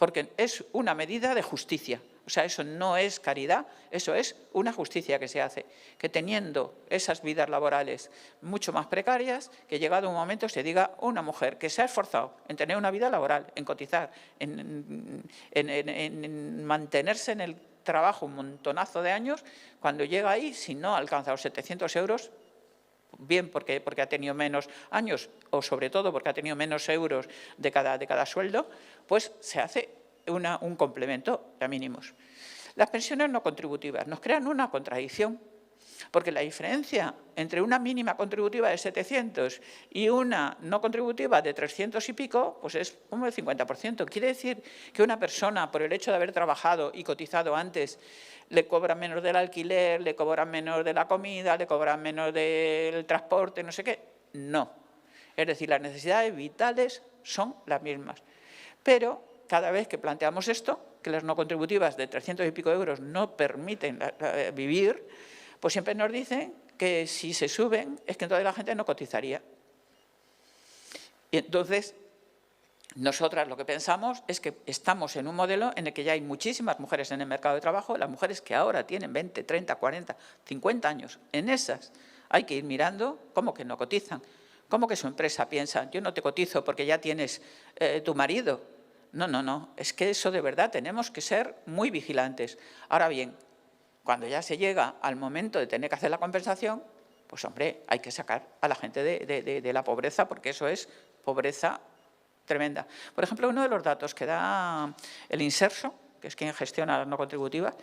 D: porque es una medida de justicia. O sea, eso no es caridad, eso es una justicia que se hace, que teniendo esas vidas laborales mucho más precarias, que llegado un momento se diga una mujer que se ha esforzado en tener una vida laboral, en cotizar, en mantenerse en el trabajo un montonazo de años, cuando llega ahí, si no alcanza los 700 euros, bien porque ha tenido menos años o sobre todo porque ha tenido menos euros de cada sueldo, pues se hace un complemento a mínimos. Las pensiones no contributivas nos crean una contradicción, porque la diferencia entre una mínima contributiva de 700 y una no contributiva de 300 y pico, pues es como el 50%. Quiere decir que una persona, por el hecho de haber trabajado y cotizado antes, le cobran menos del alquiler, le cobran menos de la comida, le cobran menos del transporte, no sé qué. No. Es decir, las necesidades vitales son las mismas. Pero cada vez que planteamos esto, que las no contributivas de 300 y pico euros no permiten vivir, pues siempre nos dicen que si se suben es que entonces la gente no cotizaría. Y entonces, nosotras lo que pensamos es que estamos en un modelo en el que ya hay muchísimas mujeres en el mercado de trabajo, las mujeres que ahora tienen 20, 30, 40, 50 años, en esas hay que ir mirando cómo que no cotizan, cómo que su empresa piensa, yo no te cotizo porque ya tienes tu marido. No, es que eso de verdad tenemos que ser muy vigilantes. Ahora bien, cuando ya se llega al momento de tener que hacer la compensación, pues hombre, hay que sacar a la gente de la pobreza, porque eso es pobreza tremenda. Por ejemplo, uno de los datos que da el Inserso, que es quien gestiona las no contributivas,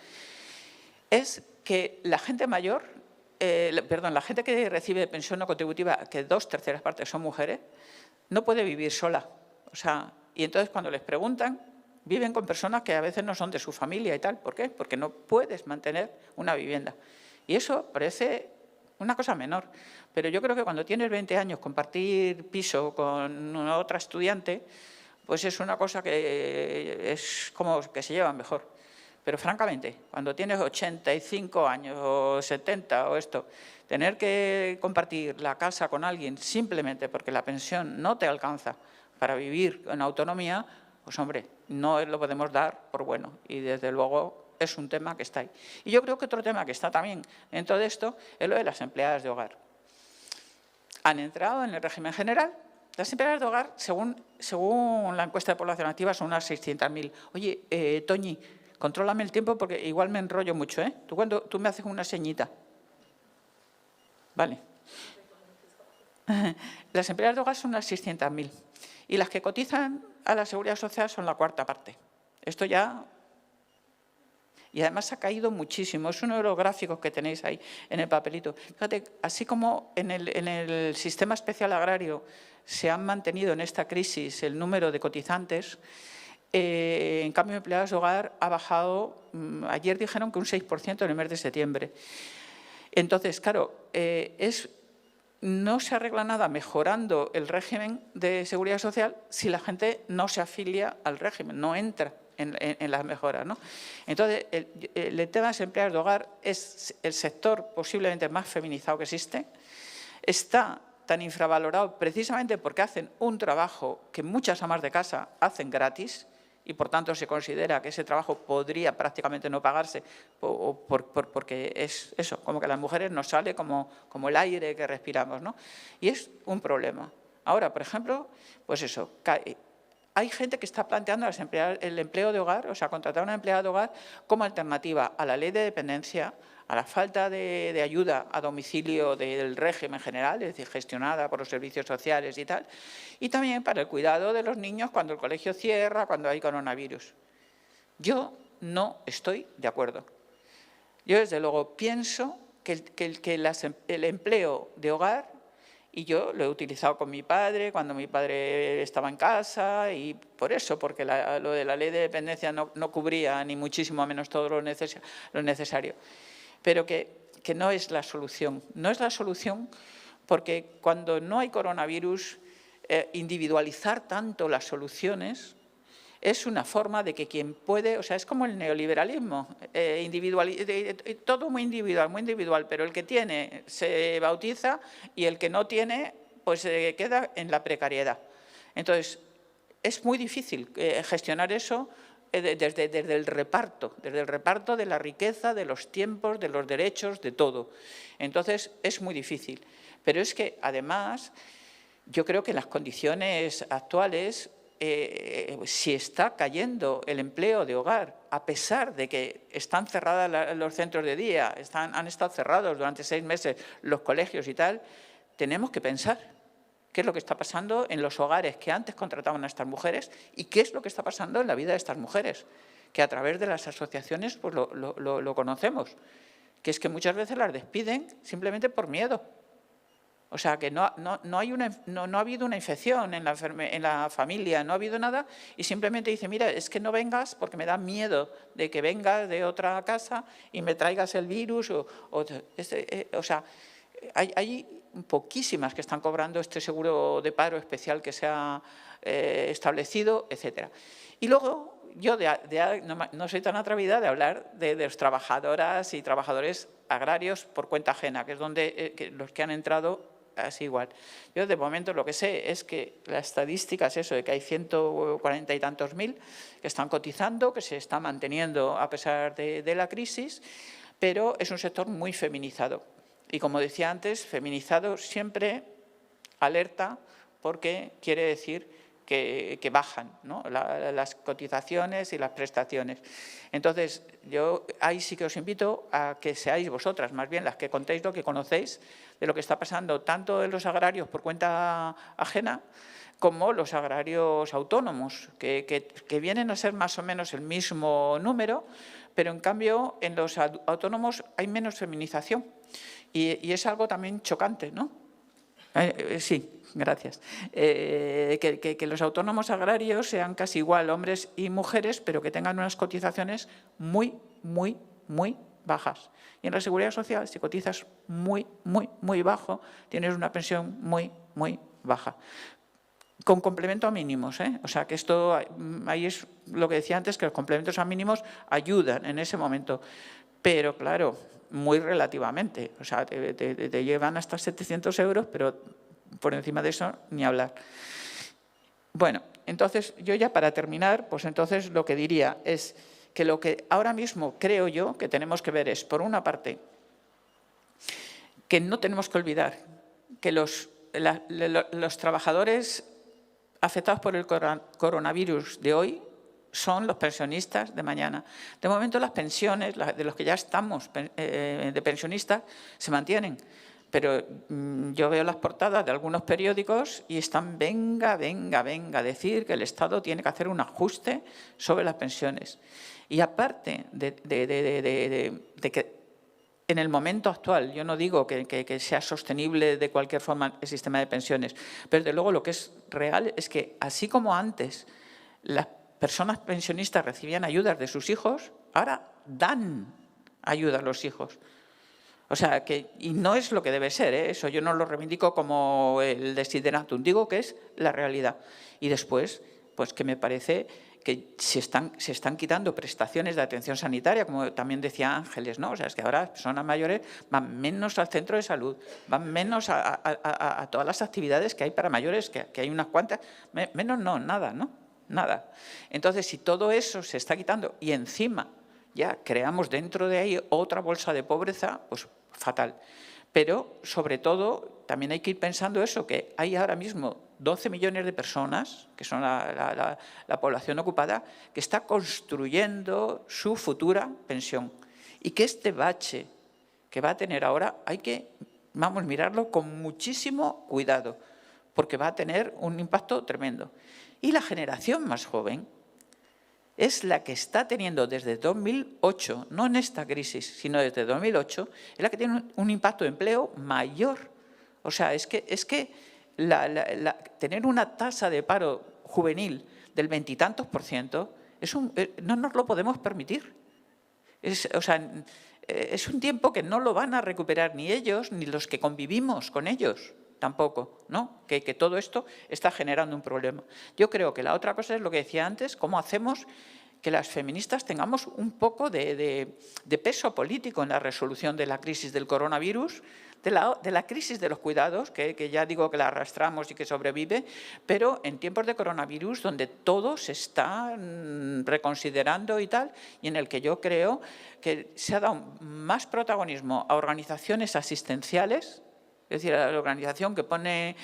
D: es que la gente mayor, la gente que recibe pensión no contributiva, que 2/3 partes son mujeres, no puede vivir sola. O sea, y entonces cuando les preguntan, viven con personas que a veces no son de su familia y tal. ¿Por qué? Porque no puedes mantener una vivienda. Y eso parece una cosa menor. Pero yo creo que cuando tienes 20 años, compartir piso con otra estudiante, pues es una cosa que es como que se llevan mejor. Pero francamente, cuando tienes 85 años o 70 o esto, tener que compartir la casa con alguien simplemente porque la pensión no te alcanza para vivir en autonomía, pues hombre, no lo podemos dar por bueno. Y desde luego es un tema que está ahí. Y yo creo que otro tema que está también dentro de esto es lo de las empleadas de hogar. Han entrado en el régimen general. Las empleadas de hogar, según la encuesta de población activa, son unas 600.000. Oye, Toñi, contrólame el tiempo porque igual me enrollo mucho, ¿eh? Tú me haces una señita. Vale. Las empleadas de hogar son unas 600.000. Y las que cotizan a la Seguridad Social son la cuarta parte. Esto ya... Y además ha caído muchísimo. Es uno de los gráficos que tenéis ahí en el papelito. Fíjate, así como en el sistema especial agrario se han mantenido en esta crisis el número de cotizantes, en cambio, empleados de hogar ha bajado, ayer dijeron que un 6% en el mes de septiembre. Entonces, claro, no se arregla nada mejorando el régimen de seguridad social si la gente no se afilia al régimen, no entra en las mejoras, ¿no? Entonces, el tema de los empleados de hogar es el sector posiblemente más feminizado que existe. Está tan infravalorado precisamente porque hacen un trabajo que muchas amas de casa hacen gratis y por tanto se considera que ese trabajo podría prácticamente no pagarse porque es eso, como que a las mujeres nos sale como el aire que respiramos, ¿no? Y es un problema. Ahora, por ejemplo, pues eso, hay gente que está planteando el empleo de hogar, o sea, contratar a una empleada de hogar como alternativa a la ley de dependencia, a la falta de ayuda a domicilio del régimen general, es decir, gestionada por los servicios sociales y tal, y también para el cuidado de los niños cuando el colegio cierra, cuando hay coronavirus. Yo no estoy de acuerdo. Yo, desde luego, pienso que el empleo de hogar, y yo lo he utilizado con mi padre cuando mi padre estaba en casa, y por eso, porque lo de la ley de dependencia no cubría ni muchísimo menos todo lo necesario. Pero que no es la solución. No es la solución porque cuando no hay coronavirus, individualizar tanto las soluciones es una forma de que quien puede, o sea, es como el neoliberalismo, todo muy individual, pero el que tiene se bautiza y el que no tiene pues se queda en la precariedad. Entonces, es muy difícil gestionar eso desde el reparto de la riqueza, de los tiempos, de los derechos, de todo. Entonces, es muy difícil. Pero es que, además, yo creo que en las condiciones actuales, si está cayendo el empleo de hogar, a pesar de que están cerrados los centros de día, han estado cerrados durante 6 meses los colegios y tal, tenemos que pensar qué es lo que está pasando en los hogares que antes contrataban a estas mujeres y qué es lo que está pasando en la vida de estas mujeres, que a través de las asociaciones pues lo conocemos, que es que muchas veces las despiden simplemente por miedo. O sea, que no ha habido una infección en la familia, no ha habido nada, y simplemente dice, mira, es que no vengas porque me da miedo de que vengas de otra casa y me traigas el virus. O sea, hay poquísimas que están cobrando este seguro de paro especial que se ha establecido, etcétera. Y luego, yo no soy tan atrevida de hablar de las trabajadoras y trabajadores agrarios por cuenta ajena, que es donde los que han entrado así igual. Yo de momento lo que sé es que la estadística es eso, de que hay 140 y tantos mil que están cotizando, que se está manteniendo a pesar de la crisis, pero es un sector muy feminizado. Y como decía antes, feminizado siempre alerta porque quiere decir que bajan, ¿no?, las cotizaciones y las prestaciones. Entonces, yo ahí sí que os invito a que seáis vosotras, más bien las que contéis lo que conocéis de lo que está pasando tanto en los agrarios por cuenta ajena como los agrarios autónomos, que vienen a ser más o menos el mismo número, pero en cambio en los autónomos hay menos feminización. Y es algo también chocante, ¿no? Sí, gracias. Que los autónomos agrarios sean casi igual hombres y mujeres, pero que tengan unas cotizaciones muy, muy, muy bajas. Y en la Seguridad Social, si cotizas muy, muy, muy bajo, tienes una pensión muy, muy baja. Con complemento a mínimos, ¿eh? O sea, que esto, ahí es lo que decía antes, que los complementos a mínimos ayudan en ese momento. Pero, claro, muy relativamente. O sea, te llevan hasta 700 euros, pero por encima de eso ni hablar. Bueno, entonces, yo ya para terminar, pues entonces lo que diría es que lo que ahora mismo creo yo que tenemos que ver es, por una parte, que no tenemos que olvidar que los trabajadores afectados por el coronavirus de hoy son los pensionistas de mañana. De momento las pensiones, de los que ya estamos de pensionistas, se mantienen. Pero yo veo las portadas de algunos periódicos y están venga a decir que el Estado tiene que hacer un ajuste sobre las pensiones. Y aparte de que en el momento actual, yo no digo que sea sostenible de cualquier forma el sistema de pensiones, pero desde luego lo que es real es que así como antes las personas pensionistas recibían ayudas de sus hijos, ahora dan ayuda a los hijos. O sea, y no es lo que debe ser, ¿eh? Eso yo no lo reivindico como el desideratum, digo que es la realidad. Y después, pues que me parece que se están quitando prestaciones de atención sanitaria, como también decía Ángeles, ¿no? O sea, es que ahora las personas mayores van menos al centro de salud, van menos a todas las actividades que hay para mayores, que hay unas cuantas, menos no, nada, ¿no? Nada. Entonces, si todo eso se está quitando y encima ya creamos dentro de ahí otra bolsa de pobreza, pues fatal. Pero, sobre todo, también hay que ir pensando eso, que hay ahora mismo 12 millones de personas, que son la población ocupada, que está construyendo su futura pensión. Y que este bache que va a tener ahora hay que, mirarlo con muchísimo cuidado, porque va a tener un impacto tremendo. Y la generación más joven es la que está teniendo desde 2008, no en esta crisis, sino desde 2008, es la que tiene un impacto de empleo mayor. O sea, es que tener una tasa de paro juvenil del 20 y tantos %, no nos lo podemos permitir. Es un tiempo que no lo van a recuperar ni ellos, ni los que convivimos con ellos. Tampoco, ¿no? Que todo esto está generando un problema. Yo creo que la otra cosa es lo que decía antes, cómo hacemos que las feministas tengamos un poco de peso político en la resolución de la crisis del coronavirus, de la crisis de los cuidados, que ya digo que la arrastramos y que sobrevive, pero en tiempos de coronavirus donde todo se está reconsiderando y tal, y en el que yo creo que se ha dado más protagonismo a organizaciones asistenciales, es decir, a la organización que pone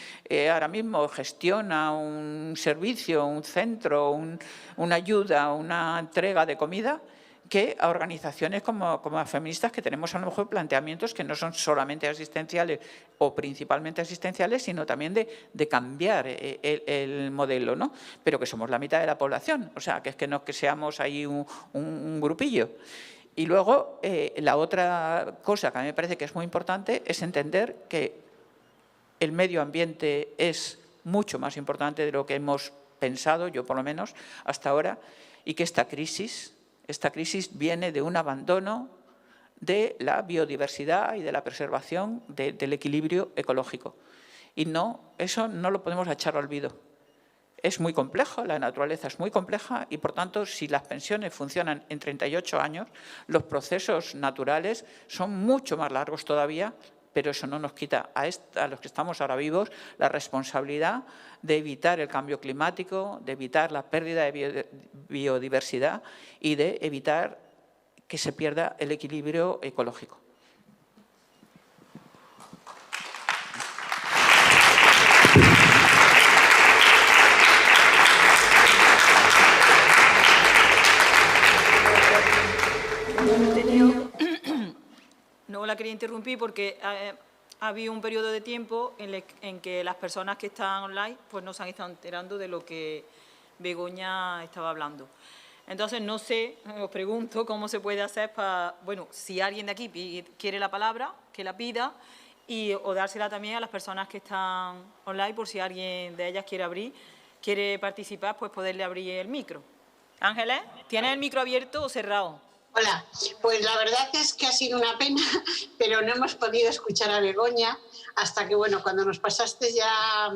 D: ahora mismo, gestiona un servicio, un centro, una ayuda, una entrega de comida, que a organizaciones como las feministas, que tenemos a lo mejor planteamientos que no son solamente asistenciales o principalmente asistenciales, sino también de cambiar el modelo, ¿no? Pero que somos la mitad de la población, o sea, que es que no es que seamos ahí un grupillo. Y luego, la otra cosa que a mí me parece que es muy importante es entender que el medio ambiente es mucho más importante de lo que hemos pensado, yo por lo menos, hasta ahora, y que esta crisis viene de un abandono de la biodiversidad y de la preservación del equilibrio ecológico. Y eso no lo podemos echar al olvido. Es muy complejo, la naturaleza es muy compleja y, por tanto, si las pensiones funcionan en 38 años, los procesos naturales son mucho más largos todavía, pero eso no nos quita a los que estamos ahora vivos la responsabilidad de evitar el cambio climático, de evitar la pérdida de biodiversidad y de evitar que se pierda el equilibrio ecológico.
B: No la quería interrumpir porque ha habido un periodo de tiempo en que las personas que están online pues no se han estado enterando de lo que Begoña estaba hablando. Entonces, no sé, os pregunto cómo se puede hacer para, bueno, si alguien de aquí quiere la palabra, que la pida, o dársela también a las personas que están online, por si alguien de ellas quiere participar, pues poderle abrir el micro. Ángeles, ¿tienes el micro abierto o cerrado?
C: Hola, pues la verdad es que ha sido una pena, pero no hemos podido escuchar a Begoña hasta que, bueno, cuando nos pasaste ya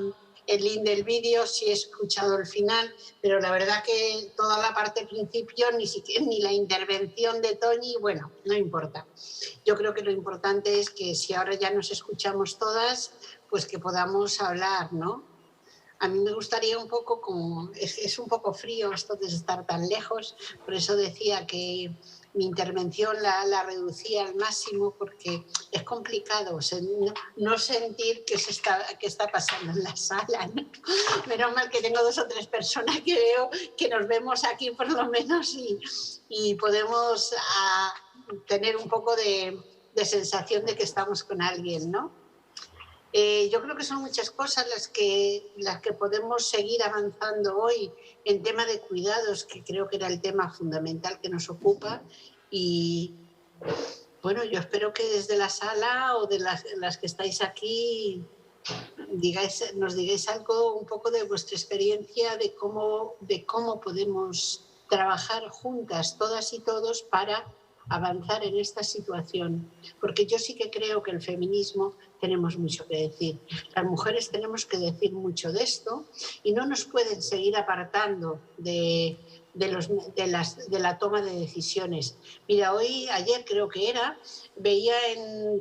C: el link del vídeo, sí he escuchado el final, pero la verdad que toda la parte del principio, ni la intervención de Toni, bueno, no importa. Yo creo que lo importante es que si ahora ya nos escuchamos todas, pues que podamos hablar, ¿no? A mí me gustaría un poco, como es un poco frío esto de estar tan lejos, por eso decía que mi intervención la reducía al máximo porque es complicado no sentir qué está pasando en la sala, ¿no? Menos mal que tengo 2 o 3 personas que veo que nos vemos aquí por lo menos y podemos tener un poco de sensación de que estamos con alguien, ¿no? Yo creo que son muchas cosas las que podemos seguir avanzando hoy en tema de cuidados, que creo que era el tema fundamental que nos ocupa. Y bueno, yo espero que desde la sala o de las que estáis aquí nos digáis algo un poco de vuestra experiencia de cómo podemos trabajar juntas, todas y todos, para avanzar en esta situación, porque yo sí que creo que el feminismo tenemos mucho que decir. Las mujeres tenemos que decir mucho de esto y no nos pueden seguir apartando de la toma de decisiones. Mira, ayer creo que veía en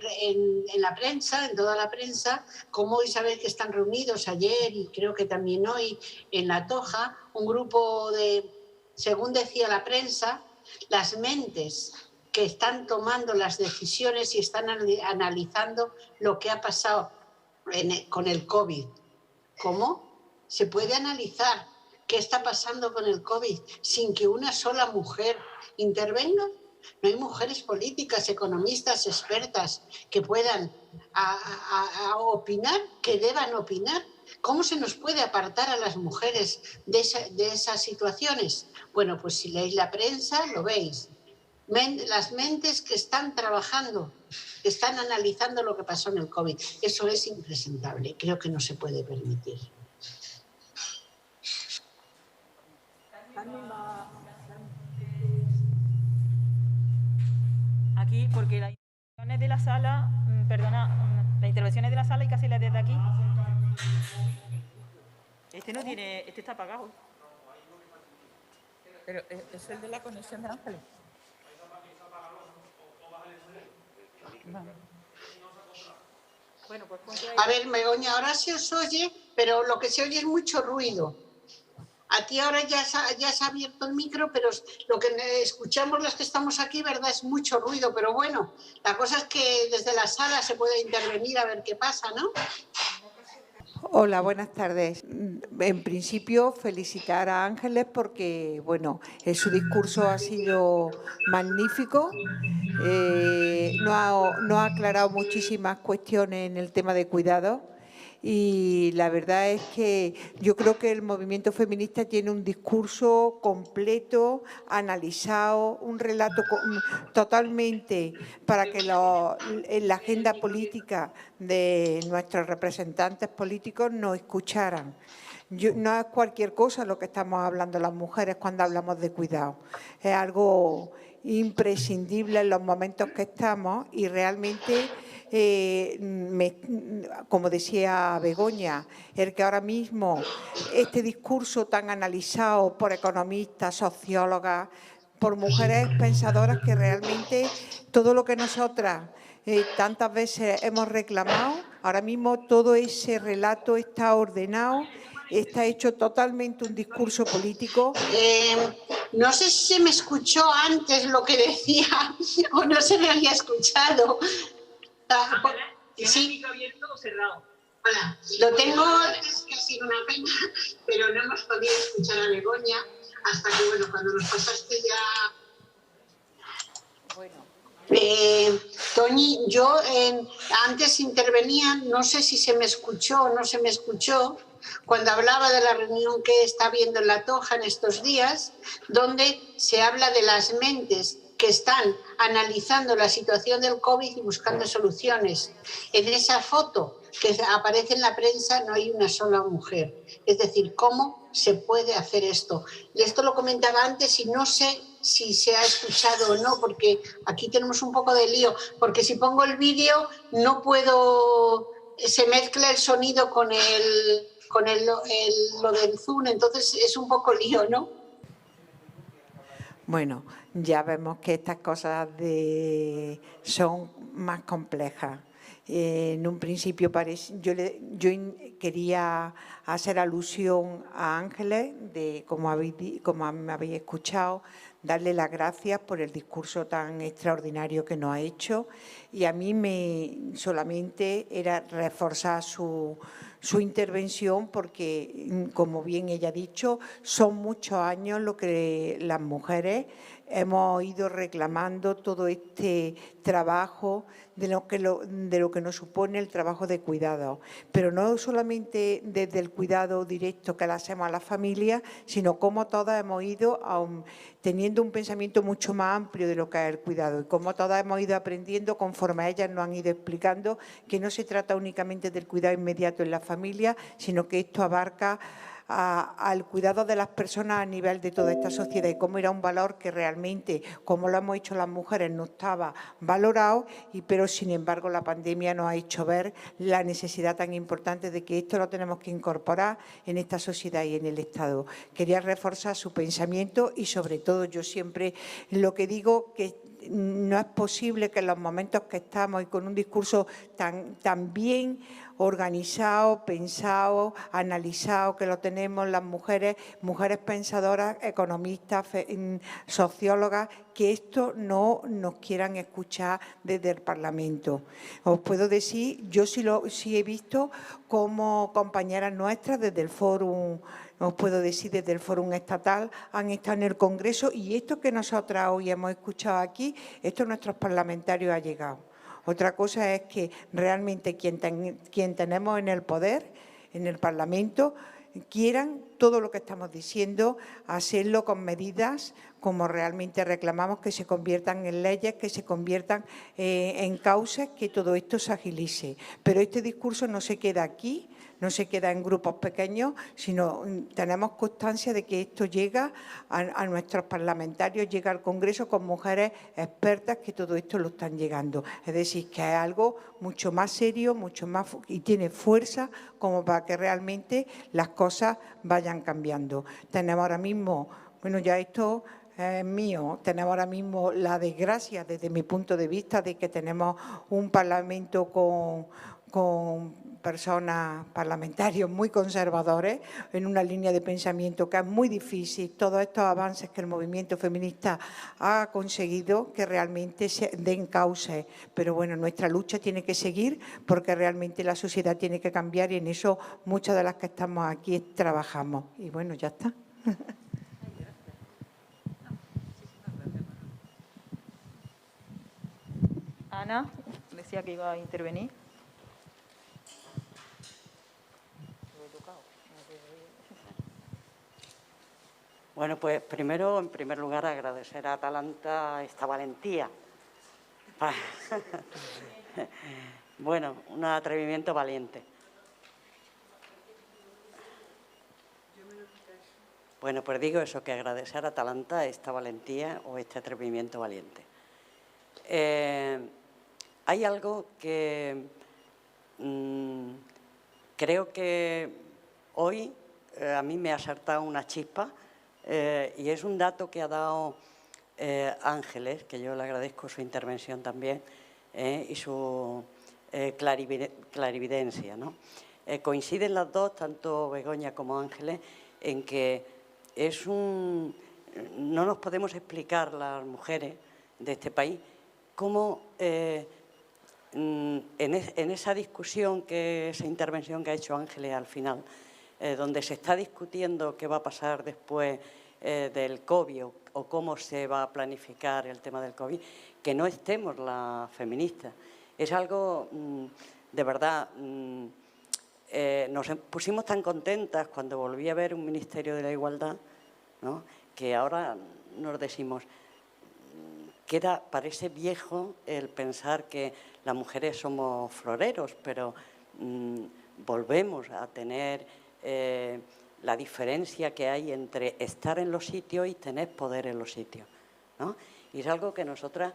C: la prensa, en toda la prensa, cómo Isabel, que están reunidos ayer y creo que también hoy en La Toja, un grupo según decía la prensa, las mentes que están tomando las decisiones y están analizando lo que ha pasado con el COVID. ¿Cómo se puede analizar qué está pasando con el COVID sin que una sola mujer intervenga? No hay mujeres políticas, economistas, expertas que puedan opinar, que deban opinar. ¿Cómo se nos puede apartar a las mujeres de esas situaciones? Bueno, pues si leéis la prensa lo veis. Las mentes que están trabajando, que están analizando lo que pasó en el COVID. Eso es impresentable, creo que no se puede permitir.
B: Aquí, porque las intervenciones de la sala, las intervenciones de la sala hay que hacerlas desde aquí. Este está apagado.
D: Pero es el de la conexión de Ángeles.
B: Bueno, pues
C: A ver, Begoña, ahora se os oye, pero lo que se oye es mucho ruido. A ti ahora ya has abierto el micro, pero lo que escuchamos los que estamos aquí, ¿verdad? Es mucho ruido, pero bueno, la cosa es que desde la sala se puede intervenir a ver qué pasa, ¿no?
F: Hola, buenas tardes. En principio, felicitar a Ángeles porque, bueno, su discurso ha sido magnífico. No ha aclarado muchísimas cuestiones en el tema de cuidado. Y la verdad es que yo creo que el movimiento feminista tiene un discurso completo, analizado, un relato totalmente para que en la agenda política de nuestros representantes políticos nos escucharan. No es cualquier cosa lo que estamos hablando las mujeres cuando hablamos de cuidado. Es algo imprescindible en los momentos que estamos y realmente, como decía Begoña, el que ahora mismo este discurso tan analizado por economistas, sociólogas, por mujeres pensadoras que realmente todo lo que nosotras tantas veces hemos reclamado, ahora mismo todo ese relato está ordenado, está hecho totalmente un discurso político.
C: No sé si se me escuchó antes lo que decía o no se me había escuchado.
G: ¿Tienes el micro abierto o cerrado?
C: Hola, lo tengo, es que ha sido una pena, pero no hemos podido escuchar a Begoña hasta que, bueno, cuando nos pasaste ya...
B: Bueno.
C: Toñi, yo antes intervenía, no sé si se me escuchó o no se me escuchó, cuando hablaba de la reunión que está habiendo en La Toja en estos días, donde se habla de las mentes que están analizando la situación del COVID y buscando soluciones. En esa foto que aparece en la prensa no hay una sola mujer. Es decir, ¿cómo se puede hacer esto? Y esto lo comentaba antes y no sé si se ha escuchado o no, porque aquí tenemos un poco de lío, porque si pongo el vídeo no puedo, se mezcla el sonido con lo del Zoom, entonces es un poco lío, ¿no?
F: Bueno, ya vemos que estas cosas son más complejas. En un principio yo quería hacer alusión a Ángeles, como me habéis escuchado, darle las gracias por el discurso tan extraordinario que nos ha hecho, y a mí solamente era reforzar su intervención porque, como bien ella ha dicho, son muchos años lo que las mujeres hemos ido reclamando todo este trabajo de lo que nos supone el trabajo de cuidado, pero no solamente desde el cuidado directo que le hacemos a la familia, sino como todas hemos ido teniendo un pensamiento mucho más amplio de lo que es el cuidado y como todas hemos ido aprendiendo conforme ellas nos han ido explicando que no se trata únicamente del cuidado inmediato en la familia, sino que esto abarca al cuidado de las personas a nivel de toda esta sociedad y cómo era un valor que realmente, como lo hemos hecho las mujeres, no estaba valorado, pero sin embargo la pandemia nos ha hecho ver la necesidad tan importante de que esto lo tenemos que incorporar en esta sociedad y en el Estado. Quería reforzar su pensamiento y sobre todo yo siempre lo que digo que no es posible que en los momentos que estamos y con un discurso tan bien organizado, pensado, analizado, que lo tenemos las mujeres pensadoras, economistas, sociólogas, que esto no nos quieran escuchar desde el Parlamento. Os puedo decir, yo sí he visto como compañeras nuestras desde el Fórum, os puedo decir desde el Fórum Estatal, han estado en el Congreso y esto que nosotras hoy hemos escuchado aquí, esto nuestros parlamentarios ha llegado. Otra cosa es que realmente quien tenemos en el poder, en el Parlamento, quieran todo lo que estamos diciendo, hacerlo con medidas como realmente reclamamos, que se conviertan en leyes, que se conviertan en causas, que todo esto se agilice. Pero este discurso no se queda aquí, no se queda en grupos pequeños, sino tenemos constancia de que esto llega a nuestros parlamentarios, llega al Congreso con mujeres expertas que todo esto lo están llegando. Es decir, que es algo mucho más serio, mucho más y tiene fuerza como para que realmente las cosas vayan cambiando. Tenemos ahora mismo Bueno, ya esto es mío. Tenemos ahora mismo la desgracia, desde mi punto de vista, de que tenemos un Parlamento con personas, parlamentarios muy conservadores, en una línea de pensamiento que es muy difícil. Todos estos avances que el movimiento feminista ha conseguido, que realmente se den cauce. Pero bueno, nuestra lucha tiene que seguir porque realmente la sociedad tiene que cambiar y en eso muchas de las que estamos aquí trabajamos. Y bueno, ya está.
B: Ana decía que iba a intervenir.
H: Bueno, pues primero, en primer lugar, agradecer a Atalanta esta valentía. Bueno, un atrevimiento valiente. Bueno, pues digo eso, que agradecer a Atalanta esta valentía o este atrevimiento valiente. Hay algo que creo que hoy a mí me ha saltado una chispa y es un dato que ha dado Ángeles, que yo le agradezco su intervención también y su clarividencia, ¿no? Coinciden las dos, tanto Begoña como Ángeles, en que no nos podemos explicar las mujeres de este país cómo en esa discusión, esa intervención que ha hecho Ángeles al final, donde se está discutiendo qué va a pasar después del COVID o cómo se va a planificar el tema del COVID, que no estemos las feministas. Es algo, de verdad, nos pusimos tan contentas cuando volví a ver un Ministerio de la Igualdad, ¿no?, que ahora nos decimos, parece viejo el pensar que las mujeres somos floreros, pero volvemos a tener la diferencia que hay entre estar en los sitios y tener poder en los sitios, ¿no? Y es algo que nosotras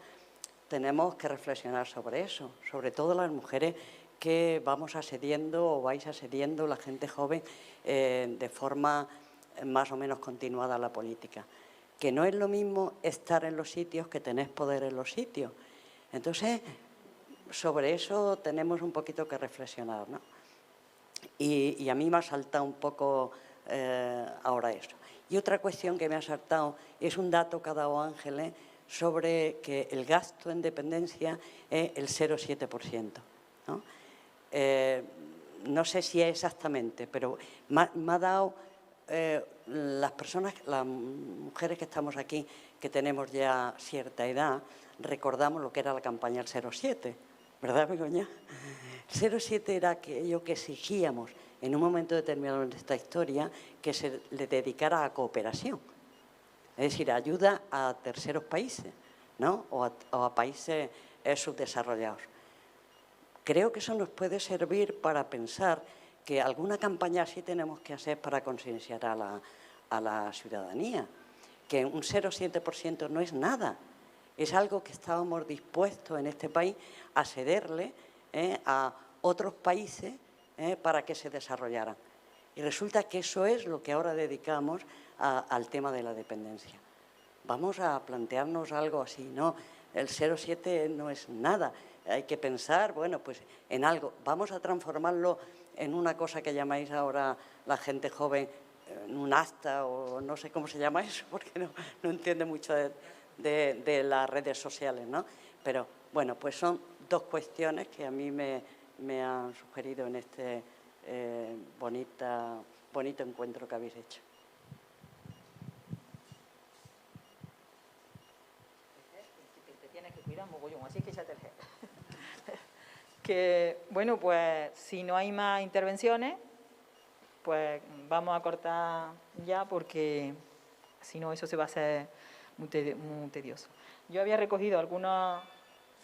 H: tenemos que reflexionar sobre eso, sobre todo las mujeres que vamos asediendo o vais asediendo, la gente joven, de forma más o menos continuada a la política. Que no es lo mismo estar en los sitios que tener poder en los sitios. Entonces, sobre eso tenemos un poquito que reflexionar, ¿no? Y a mí me ha saltado un poco ahora eso. Y otra cuestión que me ha saltado es un dato que ha dado Ángeles sobre que el gasto en dependencia es el 0,7%, ¿no? No sé si es exactamente, pero me ha dado las mujeres que estamos aquí, que tenemos ya cierta edad, recordamos lo que era la campaña del 0,7, ¿verdad, Begoña? El 0,7 era aquello que exigíamos en un momento determinado de esta historia, que se le dedicara a cooperación, es decir, ayuda a terceros países, ¿no?, o a países subdesarrollados. Creo que eso nos puede servir para pensar que alguna campaña así tenemos que hacer para concienciar a la ciudadanía, que un 0,7% no es nada, es algo que estábamos dispuestos en este país a cederle a otros países para que se desarrollaran. Y resulta que eso es lo que ahora dedicamos al tema de la dependencia. Vamos a plantearnos algo así, ¿no? El 0,7 no es nada, hay que pensar, bueno, pues en algo. Vamos a transformarlo en una cosa que llamáis ahora la gente joven, en un asta o no sé cómo se llama eso, porque no entiende mucho de las redes sociales, ¿no? Pero, bueno, pues son dos cuestiones que a mí me han sugerido en este bonito encuentro que habéis hecho.
B: Te tienes que cuidar mogollón, así que échate el gel. Que, bueno, pues si no hay más intervenciones, pues vamos a cortar ya porque si no eso se va a hacer muy tedioso. Yo había recogido algunas,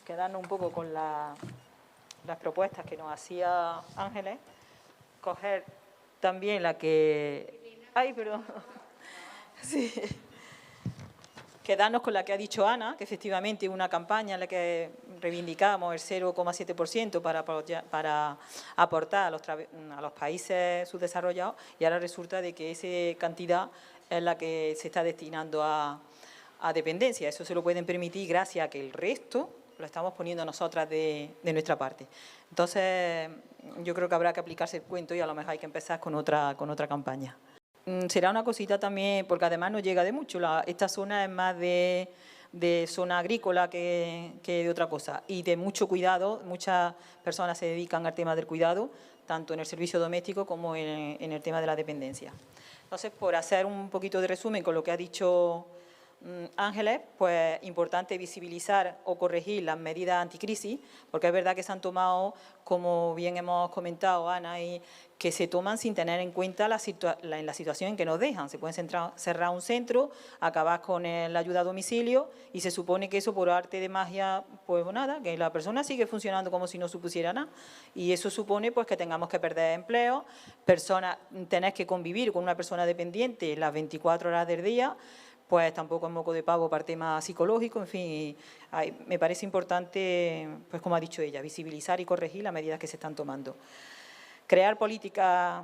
B: quedarnos un poco con las propuestas que nos hacía Ángeles, coger también la que... Ay, perdón. Sí. Quedarnos con la que ha dicho Ana, que efectivamente una campaña en la que reivindicamos el 0,7% para aportar a los países subdesarrollados, y ahora resulta de que esa cantidad es la que se está destinando a dependencia. Eso se lo pueden permitir gracias a que el resto lo estamos poniendo nosotras de nuestra parte. Entonces, yo creo que habrá que aplicarse el cuento y a lo mejor hay que empezar con otra campaña. Será una cosita también, porque además no llega de mucho. Esta zona es más de zona agrícola que de otra cosa, y de mucho cuidado. Muchas personas se dedican al tema del cuidado, tanto en el servicio doméstico como en el tema de la dependencia. Entonces, por hacer un poquito de resumen con lo que ha dicho Ángeles, pues importante visibilizar o corregir las medidas anticrisis, porque es verdad que se han tomado, como bien hemos comentado Ana, y que se toman sin tener en cuenta la situación en que nos dejan. Se puede cerrar un centro, acabar con la ayuda a domicilio, y se supone que eso por arte de magia, pues nada, que la persona sigue funcionando como si no supusiera nada, y eso supone pues que tengamos que perder empleo, tenés que convivir con una persona dependiente las 24 horas del día, pues tampoco es moco de pavo para temas psicológicos. En fin, me parece importante, pues como ha dicho ella, visibilizar y corregir las medidas que se están tomando. Crear políticas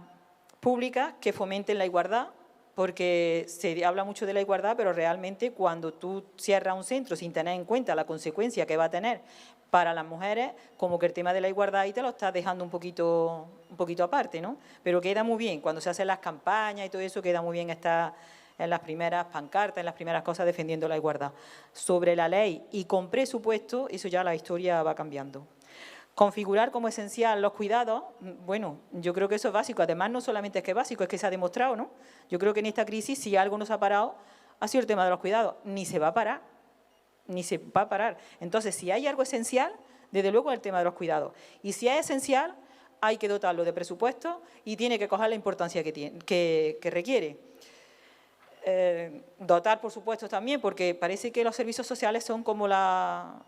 B: públicas que fomenten la igualdad, porque se habla mucho de la igualdad, pero realmente cuando tú cierras un centro sin tener en cuenta la consecuencia que va a tener para las mujeres, como que el tema de la igualdad ahí te lo estás dejando un poquito aparte, ¿no? Pero queda muy bien, cuando se hacen las campañas y todo eso, queda muy bien estar en las primeras pancartas, en las primeras cosas defendiendo la igualdad. Sobre la ley y con presupuesto, eso ya la historia va cambiando. Configurar como esencial los cuidados, bueno, yo creo que eso es básico. Además, no solamente es que es básico, es que se ha demostrado, ¿no? Yo creo que en esta crisis, si algo nos ha parado, ha sido el tema de los cuidados. Ni se va a parar, ni se va a parar. Entonces, si hay algo esencial, desde luego es el tema de los cuidados. Y si es esencial, hay que dotarlo de presupuesto y tiene que coger la importancia que requiere. Dotar, por supuesto, también, porque parece que los servicios sociales son como la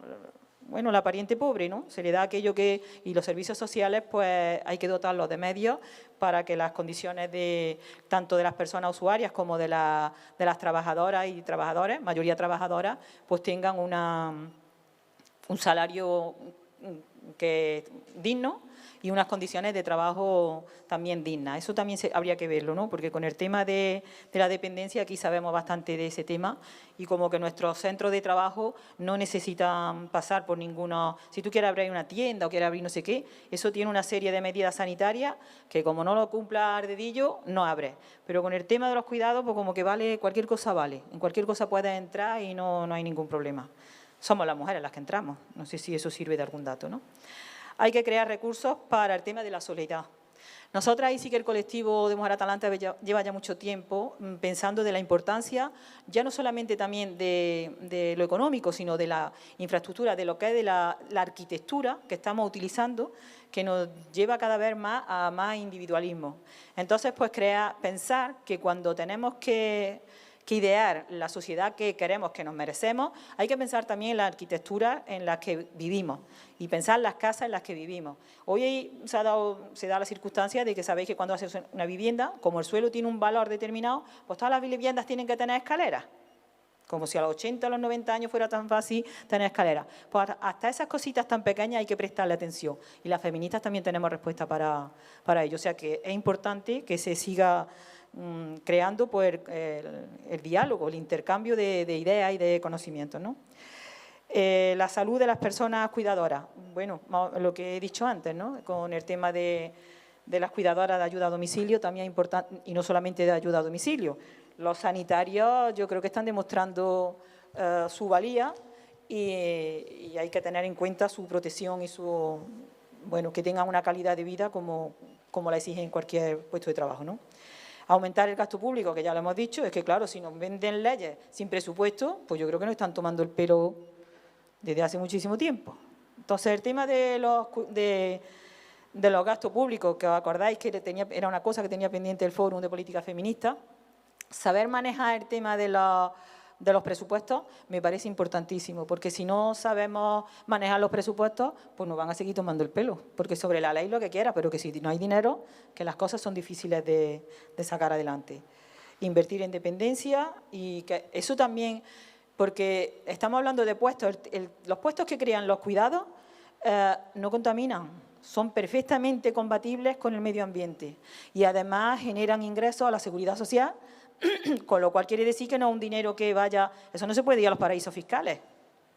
B: pariente pobre, ¿no? Se le da aquello que... Y los servicios sociales, pues hay que dotarlos de medios para que las condiciones tanto de las personas usuarias como de las trabajadoras y trabajadores, mayoría trabajadoras, pues tengan un salario digno y unas condiciones de trabajo también dignas. Eso también habría que verlo, ¿no? Porque con el tema de la dependencia aquí sabemos bastante de ese tema, y como que nuestros centros de trabajo no necesitan pasar por ninguno... Si tú quieres abrir una tienda o quieres abrir no sé qué, eso tiene una serie de medidas sanitarias que como no lo cumpla al dedillo, no abres. Pero con el tema de los cuidados, pues como que vale, cualquier cosa vale. En cualquier cosa puedes entrar y no hay ningún problema. Somos las mujeres las que entramos. No sé si eso sirve de algún dato, ¿no? Hay que crear recursos para el tema de la soledad. Nosotras ahí sí que el colectivo de Mujer Atalanta lleva ya mucho tiempo pensando de la importancia, ya no solamente también de lo económico, sino de la infraestructura, de lo que es de la arquitectura que estamos utilizando, que nos lleva cada vez más a más individualismo. Entonces, pues pensar que cuando tenemos que idear la sociedad que queremos, que nos merecemos, hay que pensar también en la arquitectura en la que vivimos y pensar las casas en las que vivimos. Hoy se da la circunstancia de que sabéis que cuando haces una vivienda, como el suelo tiene un valor determinado, pues todas las viviendas tienen que tener escaleras. Como si a los 80 o los 90 años fuera tan fácil tener escaleras. Pues hasta esas cositas tan pequeñas hay que prestarle atención. Y las feministas también tenemos respuesta para ello. O sea que es importante que se siga creando pues, el diálogo, el intercambio de ideas y de conocimientos, ¿no? La salud de las personas cuidadoras. Bueno, lo que he dicho antes, ¿no? Con el tema de las cuidadoras de ayuda a domicilio también es importante, y no solamente de ayuda a domicilio. Los sanitarios yo creo que están demostrando su valía y hay que tener en cuenta su protección y que tengan una calidad de vida como la exigen en cualquier puesto de trabajo, ¿no? Aumentar el gasto público, que ya lo hemos dicho, es que claro, si nos venden leyes sin presupuesto, pues yo creo que nos están tomando el pelo desde hace muchísimo tiempo. Entonces, el tema de los gastos públicos, que os acordáis que era una cosa que tenía pendiente el Fórum de Política Feminista, saber manejar el tema de los presupuestos me parece importantísimo, porque si no sabemos manejar los presupuestos, pues nos van a seguir tomando el pelo, porque sobre la ley lo que quiera, pero que si no hay dinero, que las cosas son difíciles de sacar adelante. Invertir en dependencia y que eso también porque estamos hablando de puestos, los puestos que crean los cuidados no contaminan, son perfectamente compatibles con el medio ambiente y además generan ingresos a la seguridad social, con lo cual quiere decir que no es un dinero que vaya, eso no se puede ir a los paraísos fiscales,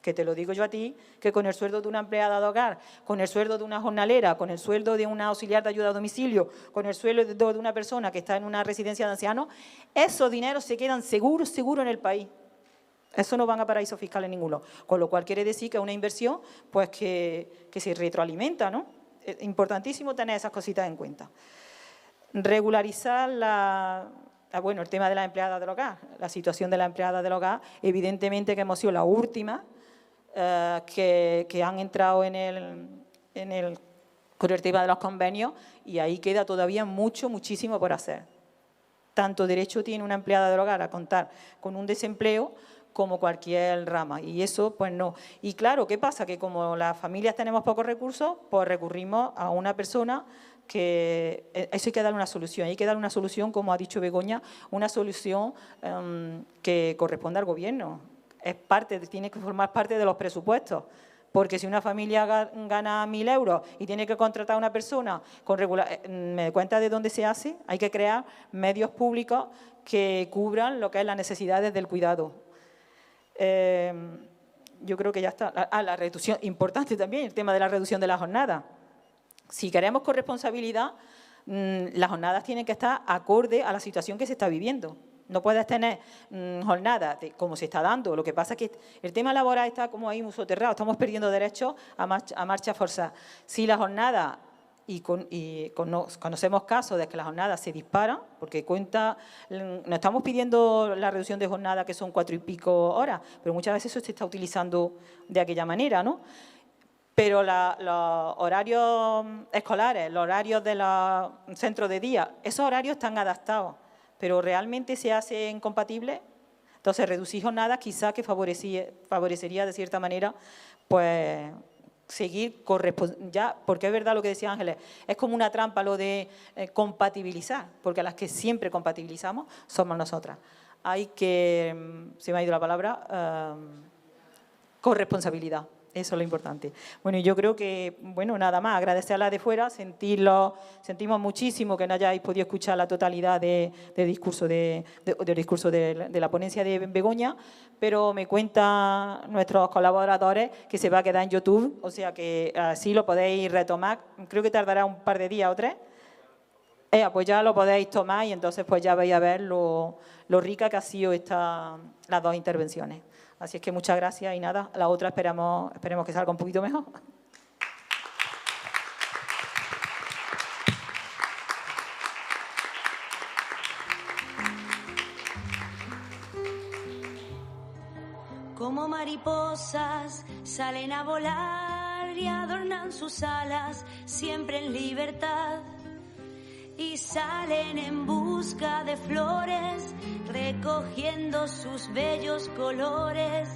B: que te lo digo yo a ti, que con el sueldo de una empleada de hogar, con el sueldo de una jornalera, con el sueldo de una auxiliar de ayuda a domicilio, con el sueldo de una persona que está en una residencia de ancianos, esos dineros se quedan seguros en el país. Eso no van a paraísos fiscales ninguno. Con lo cual quiere decir que es una inversión pues que se retroalimenta, ¿no? Es importantísimo tener esas cositas en cuenta. Regularizar el tema de las empleadas del hogar. La situación de las empleadas del hogar, evidentemente que hemos sido la última que han entrado con el tema de los convenios y ahí queda todavía muchísimo por hacer. Tanto derecho tiene una empleada del hogar a contar con un desempleo como cualquier rama, y eso pues no. Y claro, ¿qué pasa? Que como las familias tenemos pocos recursos, pues recurrimos a una persona que eso hay que darle una solución. Hay que darle una solución, como ha dicho Begoña, una solución que corresponde al Gobierno. Tiene que formar parte de los presupuestos. Porque si una familia gana 1.000 euros y tiene que contratar a una persona ¿me doy cuenta de dónde se hace? Hay que crear medios públicos que cubran lo que es las necesidades del cuidado. Yo creo que ya está. La reducción, importante también, el tema de la reducción de la jornada. Si queremos corresponsabilidad, las jornadas tienen que estar acorde a la situación que se está viviendo. No puedes tener jornadas como se está dando. Lo que pasa es que el tema laboral está como ahí muy soterrado. Estamos perdiendo derechos a marcha forzada. Si la jornada, conocemos casos de que las jornadas se disparan, porque no estamos pidiendo la reducción de jornada que son 4 y pico horas, pero muchas veces eso se está utilizando de aquella manera, ¿no? Pero los horarios escolares, los horarios de los centros de día, esos horarios están adaptados, pero realmente se hacen compatibles. Entonces, reducir jornadas quizás que favorecería de cierta manera, pues, seguir ya, porque es verdad lo que decía Ángeles, es como una trampa lo de compatibilizar, porque las que siempre compatibilizamos somos nosotras. Hay que, se me ha ido la palabra, corresponsabilidad. Eso es lo importante. Bueno, y yo creo que, bueno, nada más, agradecer a las de fuera, sentimos muchísimo que no hayáis podido escuchar la totalidad del discurso de la ponencia de Begoña, pero me cuentan nuestros colaboradores que se va a quedar en YouTube, o sea que así lo podéis retomar, creo que tardará un par de días o 3. Pues ya lo podéis tomar y entonces pues ya vais a ver lo rica que ha sido las 2 intervenciones. Así es que muchas gracias y nada, la otra esperemos que salga un poquito mejor.
A: Como mariposas salen a volar y adornan sus alas siempre en libertad. Y salen en busca de flores, recogiendo sus bellos colores.